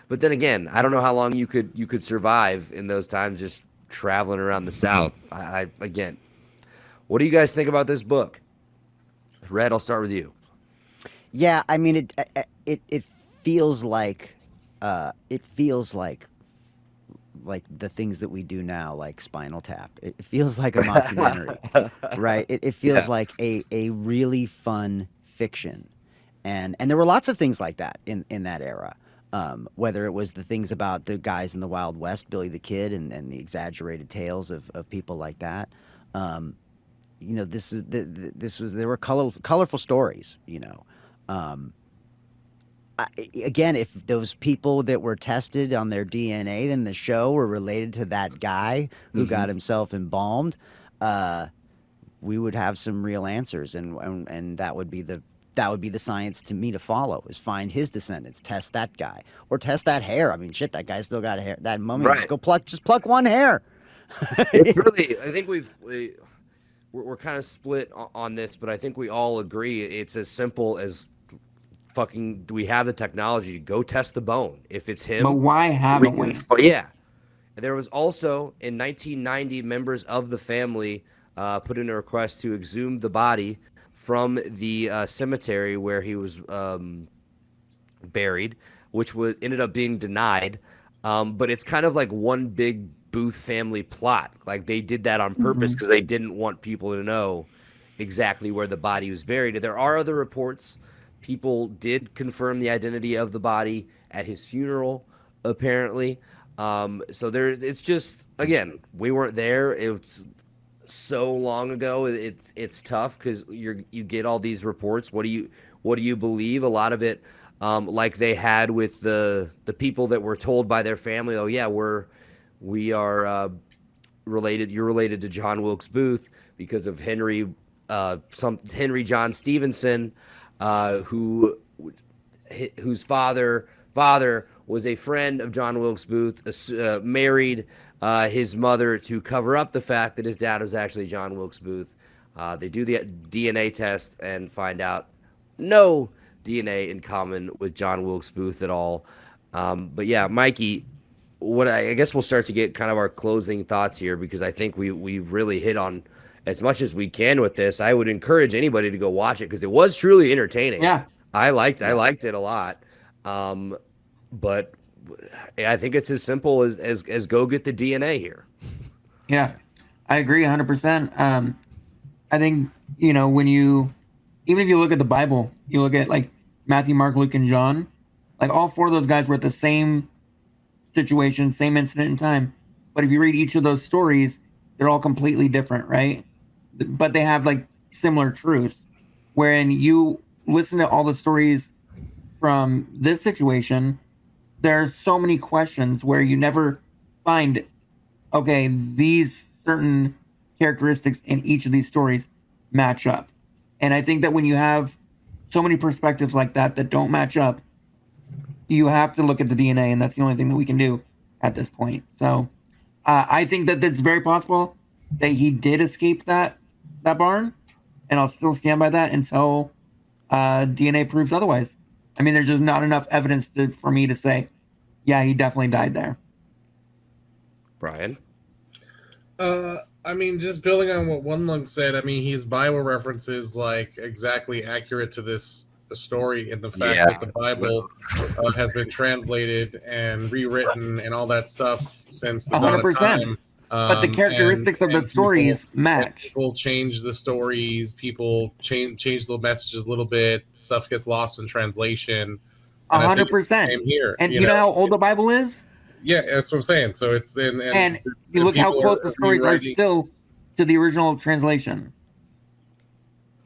But then again, I don't know how long you could survive in those times just traveling around the South. I again, what do you guys think about this book? Red, I'll start with you. Yeah, I mean it feels like the things that we do now, like Spinal Tap. It feels like a mockumentary, right? It feels like a really fun fiction, and there were lots of things like that in that era. Whether it was the things about the guys in the Wild West, Billy the Kid, and the exaggerated tales of people like that. There were colorful stories. Again, if those people that were tested on their DNA in the show were related to that guy who got himself embalmed, we would have some real answers, and that would be the science to me to follow, is find his descendants, test that guy, or test that hair. I mean, shit, that guy still got hair. That mummy, Right. just pluck one hair. It's really, I think we're kind of split on this, but I think we all agree it's as simple as fucking, do we have the technology? Go test the bone. If it's him, But why haven't we? Yeah. And there was also in 1990, members of the family put in a request to exhume the body from the cemetery where he was buried, which ended up being denied. But it's kind of like one big Booth family plot. Like they did that on purpose because they didn't want people to know exactly where the body was buried. There are other reports. People did confirm the identity of the body at his funeral, apparently. So it's just, again, we weren't there. It was so long ago. It's tough because you get all these reports. What do you believe? A lot of it, like they had with the people that were told by their family, oh yeah, we are related. You're related to John Wilkes Booth because of Henry John Stevenson, whose father was a friend of John Wilkes Booth, married his mother to cover up the fact that his dad was actually John Wilkes Booth. They do the DNA test and find out no DNA in common with John Wilkes Booth at all. But yeah, Mikey, I guess we'll start to get kind of our closing thoughts here, because I think we really hit on as much as we can with this. I would encourage anybody to go watch it because it was truly entertaining. Yeah. I liked it a lot. But I think it's as simple as go get the DNA here. Yeah, I agree 100%. I think, even if you look at the Bible, you look at like Matthew, Mark, Luke, and John, like all four of those guys were at the same situation, same incident in time. But if you read each of those stories, they're all completely different, right? But they have like similar truths. Wherein you listen to all the stories from this situation, there are so many questions where you never find, okay, these certain characteristics in each of these stories match up. And I think that when you have so many perspectives like that don't match up, you have to look at the DNA, and that's the only thing that we can do at this point. So I think that it's very possible that he did escape that barn, and I'll still stand by that until DNA proves otherwise. I mean, there's just not enough evidence for me to say, yeah, he definitely died there. Brian? I mean, just building on what One Lung said, I mean, his Bible references like exactly accurate to this story, and the fact that the Bible has been translated and rewritten and all that stuff since the dawn of time. But the characteristics of the stories match. People change the stories. People change the messages a little bit. Stuff gets lost in translation. 100%. Same here. And you know how old the Bible is? Yeah, that's what I'm saying. So it's and you look how close the stories are still to the original translation.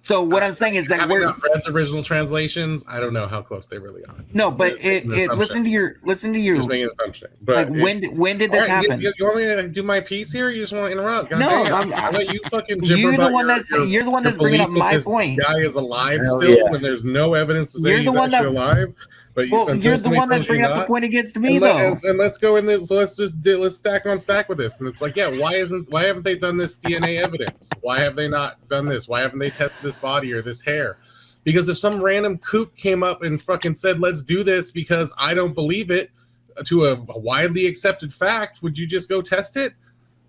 So what I'm saying is that having not read the original translations, I don't know how close they really are. No, but listen to your Just making an assumption. But like when did this happen? You want me to do my piece here? Or you just want to interrupt? God No, damn. I'll let you fucking gibber you're about you're the one that's bringing up my point. Guy is alive Hell still yeah. when there's no evidence to say he's actually alive. But you're the one that's bringing up the point against me, though. And let's go in this. So let's stack on stack with this. And it's like, yeah, why haven't they done this DNA evidence? Why have they not done this? Why haven't they tested this body or this hair? Because if some random kook came up and fucking said, let's do this because I don't believe it to a widely accepted fact, would you just go test it?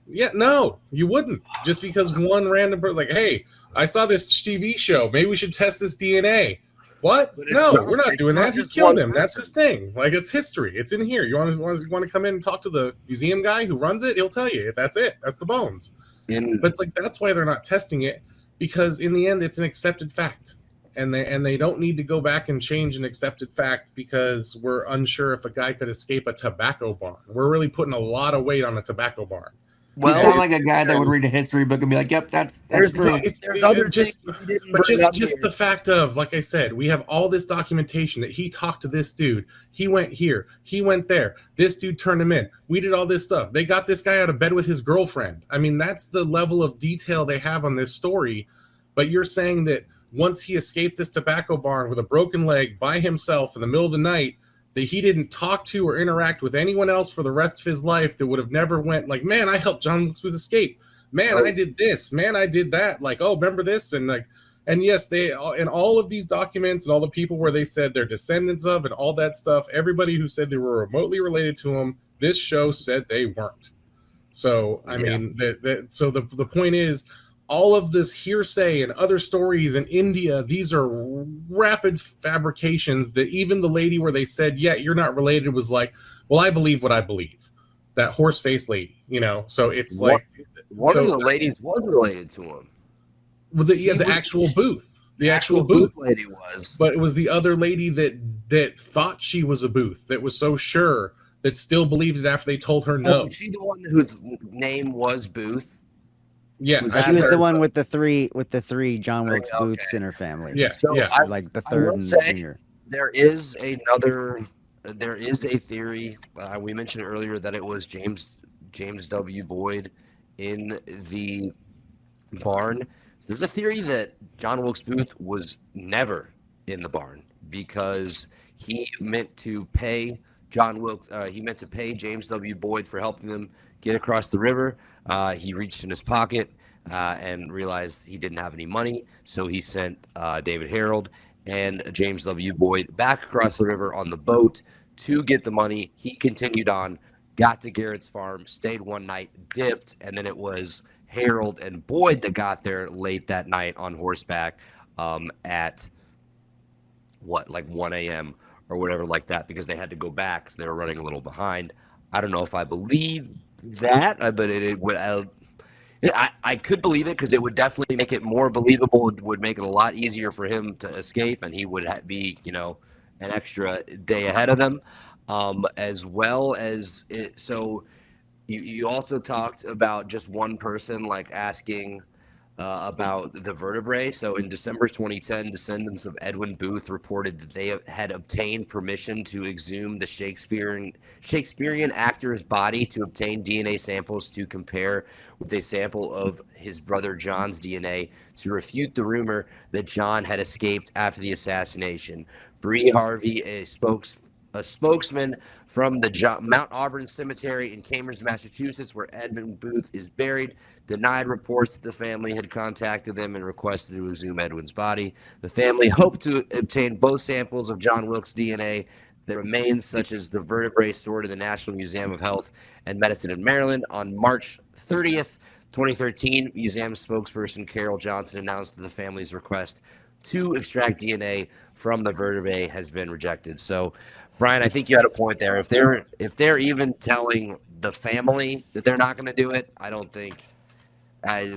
Yeah, no, you wouldn't. Just because one random person, like, hey, I saw this TV show. Maybe we should test this DNA. What? No, we're not doing that. He killed him. That's his thing. Like, it's history. It's in here. You want to come in and talk to the museum guy who runs it? He'll tell you. That's it. That's the bones. But it's like, that's why they're not testing it, because in the end, it's an accepted fact. And they don't need to go back and change an accepted fact because we're unsure if a guy could escape a tobacco barn. We're really putting a lot of weight on a tobacco barn. Well, he's not like a guy that would read a history book and be like, "Yep, that's true." Just the fact of, like I said, we have all this documentation that he talked to this dude. He went here. He went there. This dude turned him in. We did all this stuff. They got this guy out of bed with his girlfriend. I mean, that's the level of detail they have on this story. But you're saying that once he escaped this tobacco barn with a broken leg by himself in the middle of the night, that he didn't talk to or interact with anyone else for the rest of his life, that would have never went like, man, I helped John Wilkes Booth escape. Man, I did this. Man, I did that. Like, oh, remember this? And like, and yes, they in all of these documents and all the people where they said they're descendants of and all that stuff, everybody who said they were remotely related to him, this show said they weren't. So, I mean, so the point is, all of this hearsay and other stories in India, these are rapid fabrications that even the lady where they said, yeah, you're not related, was like, well, I believe what I believe. That horse-faced lady, you know? So it's like... One of the ladies was related to him. Well, the actual Booth. The actual Booth lady was. But it was the other lady that thought she was a Booth, that was so sure, that still believed it after they told her no. Was she the one whose name was Booth? Yeah, she was the one with the three John Wilkes Booths in her family. Yeah, so like the third and junior. There is a theory. We mentioned earlier that it was James W. Boyd in the barn. There's a theory that John Wilkes Booth was never in the barn because he meant to pay James W. Boyd for helping them get across the river. He reached in his pocket and realized he didn't have any money, so he sent David Harold and James W. Boyd back across the river on the boat to get the money. He continued on, got to Garrett's farm, stayed one night, dipped, and then it was Harold and Boyd that got there late that night on horseback at 1 a.m. or whatever like that, because they had to go back because they were running a little behind. I don't know if I believe that, but I could believe it because it would definitely make it more believable. It would make it a lot easier for him to escape, and he would be, an extra day ahead of them, as well as it. So you also talked about just one person like asking about the vertebrae. So in December 2010, descendants of Edwin Booth reported that they had obtained permission to exhume the Shakespearean actor's body to obtain DNA samples to compare with a sample of his brother John's DNA to refute the rumor that John had escaped after the assassination. Bree Harvey, a spokesman from the Mount Auburn Cemetery in Cambridge, Massachusetts, where Edmund Booth is buried, denied reports that the family had contacted them and requested to exhume Edwin's body. The family hoped to obtain both samples of John Wilkes' DNA that remains, such as the vertebrae stored in the National Museum of Health and Medicine in Maryland. On March 30th, 2013, museum spokesperson Carol Johnson announced that the family's request to extract DNA from the vertebrae has been rejected. So, Brian, I think you had a point there. If they're even telling the family that they're not going to do it, I don't think. It's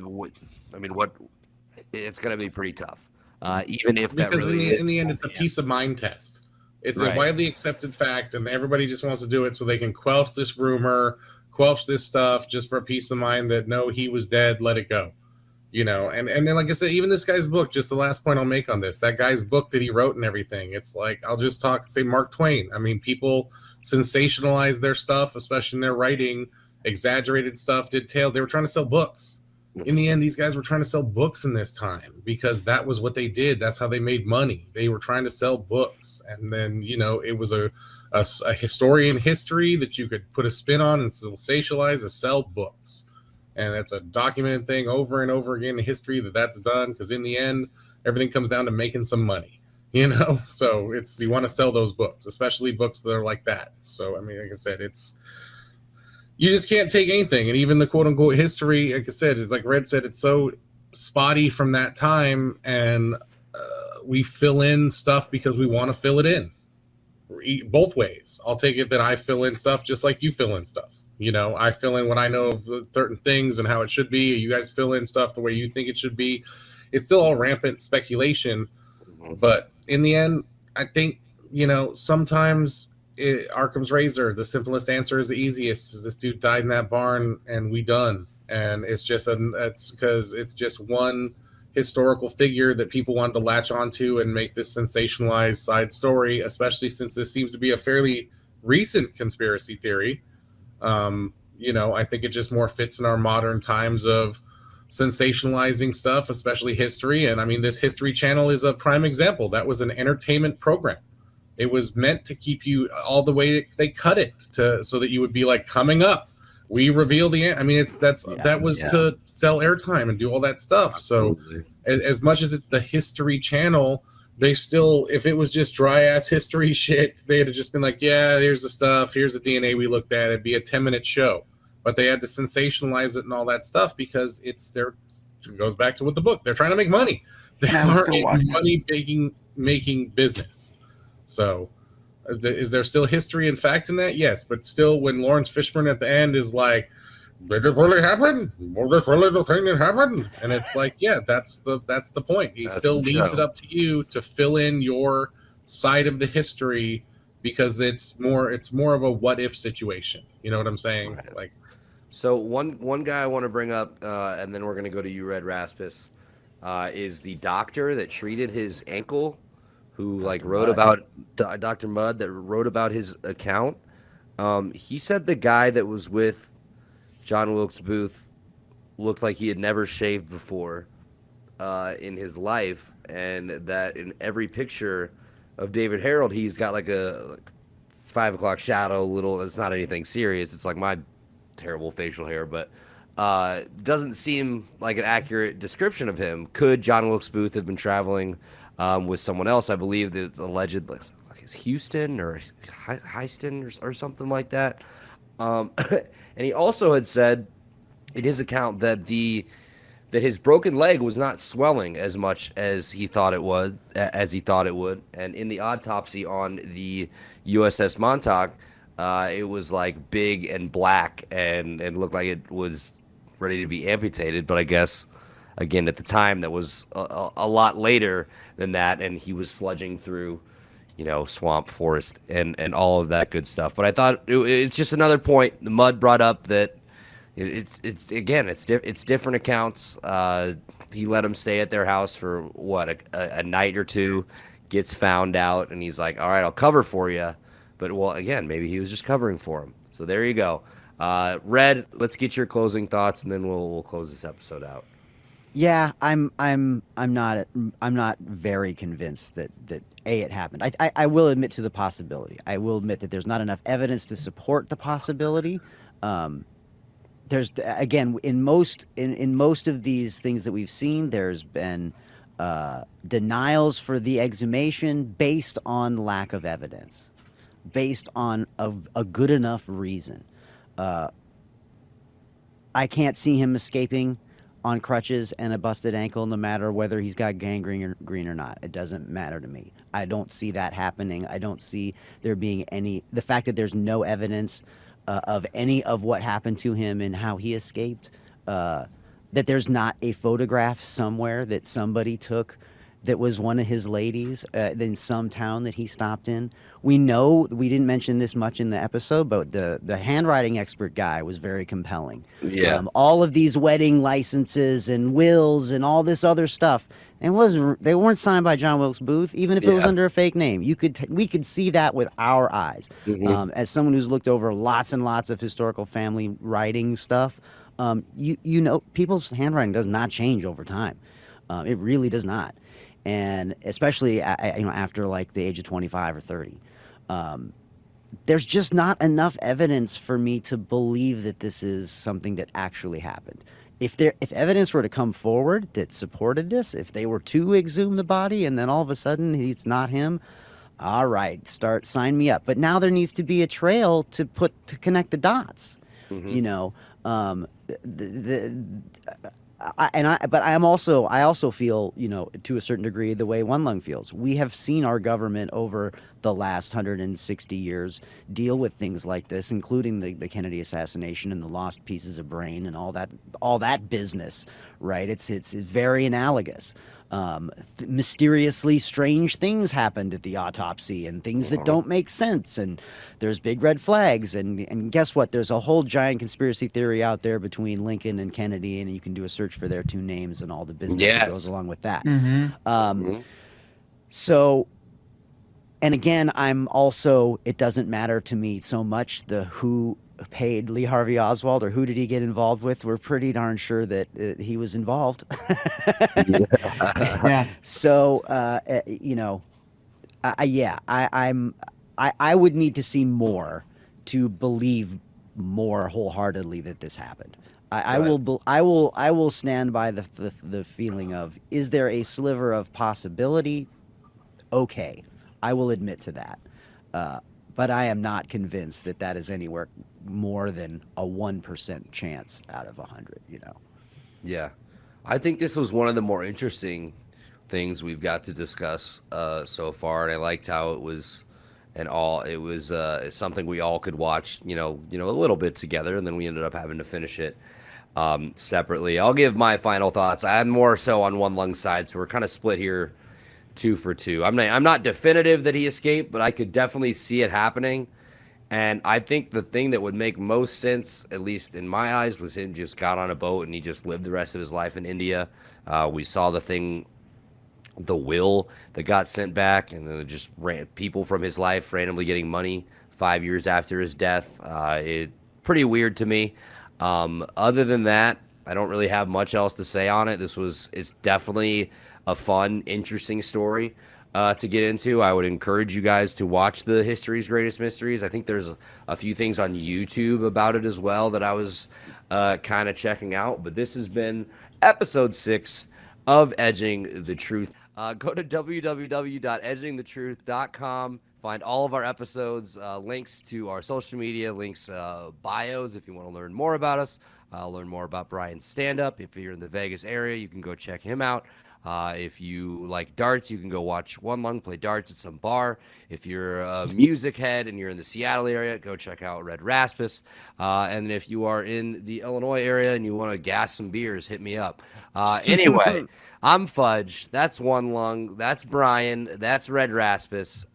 going to be pretty tough. Even if that in the end, it's a peace of mind test. It's a widely accepted fact, and everybody just wants to do it so they can quelch this rumor, quelch this stuff, just for a peace of mind that no, he was dead, let it go. And then, like I said, even this guy's book, just the last point I'll make on this, that guy's book that he wrote and everything, it's like, I'll just say Mark Twain. I mean, people sensationalize their stuff, especially in their writing, exaggerated stuff, they were trying to sell books. In the end, these guys were trying to sell books in this time because that was what they did. That's how they made money. They were trying to sell books. And then, it was a historian history that you could put a spin on and sensationalize to sell books. And that's a documented thing over and over again in history that's done, because in the end, everything comes down to making some money, So you want to sell those books, especially books that are like that. So, I mean, like I said, you just can't take anything. And even the quote unquote history, like I said, it's like Red said, it's so spotty from that time. And we fill in stuff because we want to fill it in both ways. I'll take it that I fill in stuff just like you fill in stuff. I fill in what I know of certain things and how it should be. You guys fill in stuff the way you think it should be. It's still all rampant speculation. But in the end, I think, sometimes Arkham's Razor, the simplest answer is the easiest. This dude died in that barn and we done. And it's because it's just one historical figure that people wanted to latch onto and make this sensationalized side story, especially since this seems to be a fairly recent conspiracy theory. I think it just more fits in our modern times of sensationalizing stuff, especially history. And I mean, this History Channel is a prime example. That was an entertainment program. It was meant to keep you all the way. They cut it so that you would be like, coming up, we reveal the end. I mean, that was to sell airtime and do all that stuff. Absolutely. So as much as it's the History Channel, they still, if it was just dry ass history shit, they'd have just been like, yeah, here's the stuff, here's the DNA we looked at. It'd be a 10-minute show. But they had to sensationalize it and all that stuff because it goes back to what the book, they're trying to make money. They are a money making business. So is there still history and fact in that? Yes, but still, when Lawrence Fishburne at the end is like, did it really happen? Was this really the thing that happened? And it's like, yeah, that's the point. He still leaves it up to you to fill in your side of the history because it's more of a what if situation. You know what I'm saying? Right. Like, so one guy I want to bring up, and then we're gonna go to you, Red Raspis, is the doctor that treated his ankle, who wrote about Dr. Mudd, that wrote about his account. He said the guy that was with John Wilkes Booth looked like he had never shaved before in his life, and that in every picture of David Harold, he's got like a 5 o'clock shadow. It's not anything serious. It's like my terrible facial hair, but doesn't seem like an accurate description of him. Could John Wilkes Booth have been traveling with someone else? I believe the alleged, like it's Houston or Heiston or something like that. And he also had said in his account that his broken leg was not swelling as much as he thought it would. And in the autopsy on the USS Montauk, it was like big and black and looked like it was ready to be amputated. But I guess, again, at the time, that was a lot later than that, and he was sludging through, swamp, forest, and all of that good stuff. But I thought it's just another point. The Mudd brought up that it's different accounts. He let him stay at their house for a night or two, gets found out, and he's like, all right, I'll cover for you. But again, maybe he was just covering for him. So there you go. Red, let's get your closing thoughts, and then we'll close this episode out. Yeah, I'm not very convinced that it happened. I will admit to the possibility. I will admit that there's not enough evidence to support the possibility. There's, again, in most of these things that we've seen, there's been denials for the exhumation based on lack of evidence, based on a good enough reason. I can't see him escaping on crutches and a busted ankle, no matter whether he's got gangrene or not. It doesn't matter to me. I don't see that happening. I don't see there being the fact that there's no evidence of any of what happened to him and how he escaped, that there's not a photograph somewhere that somebody took that was one of his ladies in some town that he stopped in. We know, we didn't mention this much in the episode, but the handwriting expert guy was very compelling. Yeah. All of these wedding licenses and wills and all this other stuff, they weren't signed by John Wilkes Booth, even if it was under a fake name. We could see that with our eyes. As someone who's looked over lots and lots of historical family writing stuff, you know, people's handwriting does not change over time. It really does not. And especially after like the age of 25 or 30, there's just not enough evidence for me to believe that this is something that actually happened. If evidence were to come forward that supported this, if they were to exhume the body and then all of a sudden it's not him, all right, sign me up. But now there needs to be a trail to connect the dots. You know, I also feel, you know, to a certain degree, the way One Lung feels. We have seen our government over the last 160 years deal with things like this, including the Kennedy assassination and the lost pieces of brain and all that business, right? It's very analogous. Mysteriously strange things happened at the autopsy and things that don't make sense, and there's big red flags, and guess what, there's a whole giant conspiracy theory out there between Lincoln and Kennedy, and you can do a search for their two names and all the business that goes along with that. So, and again, it doesn't matter to me so much who paid Lee Harvey Oswald or who did he get involved with. We're pretty darn sure that he was involved. So, you know, I would need to see more to believe more wholeheartedly that this happened. I will stand by the feeling of, is there a sliver of possibility? Okay, I will admit to that. But I am not convinced that is anywhere more than a 1% chance out of 100, you know? Yeah. I think this was one of the more interesting things we've got to discuss so far, and I liked how it was something we all could watch, you know, a little bit together, and then we ended up having to finish it separately. I'll give my final thoughts. I'm more so on One Lung's side, so we're kind of split here 2 for 2. I'm not definitive that he escaped, but I could definitely see it happening. And I think the thing that would make most sense, at least in my eyes, was him just got on a boat and he just lived the rest of his life in India. We saw the will that got sent back, and then just people from his life randomly getting money 5 years after his death. Pretty weird to me. Other than that, I don't really have much else to say on it. It's definitely a fun, interesting story to get into. I would encourage you guys to watch the History's Greatest Mysteries. I think there's a few things on YouTube about it as well that I was kind of checking out. But this has been episode 6 of Edging the Truth. Go to www.edgingthetruth.com. Find all of our episodes, links to our social media, links, bios if you want to learn more about us, learn more about Brian's stand-up. If you're in the Vegas area, you can go check him out. If you like darts, you can go watch One Lung play darts at some bar. If you're a music head and you're in the Seattle area, go check out Red Raspis. And if you are in the Illinois area and you want to gas some beers, hit me up. Anyway, I'm Fudge. That's One Lung. That's Brian. That's Red Raspis.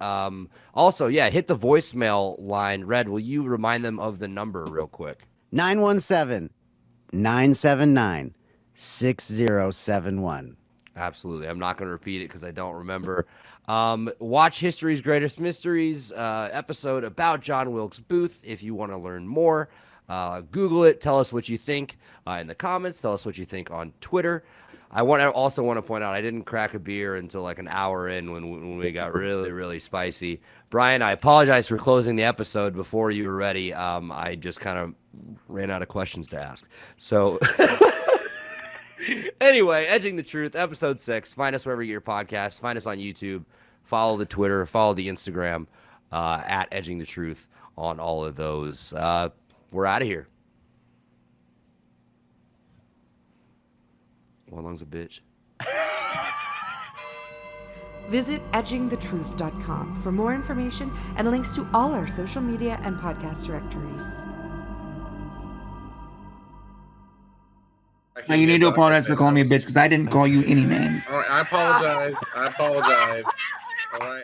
Also, hit the voicemail line. Red, will you remind them of the number real quick? 917-979-6071. Absolutely. I'm not going to repeat it because I don't remember. Watch History's Greatest Mysteries episode about John Wilkes Booth if you want to learn more. Google it. Tell us what you think in the comments. Tell us what you think on Twitter. I also want to point out I didn't crack a beer until like an hour in when we got really, really spicy. Brian, I apologize for closing the episode before you were ready. I just kind of ran out of questions to ask. So... Anyway, Edging the Truth, episode 6. Find us wherever you get your podcasts. Find us on YouTube. Follow the Twitter. Follow the Instagram at Edging the Truth on all of those. We're out of here. One Lung's a bitch. Visit edgingthetruth.com for more information and links to all our social media and podcast directories. No, you need to apologize for calling me a bitch because I didn't call you any names. All right, I apologize. All right.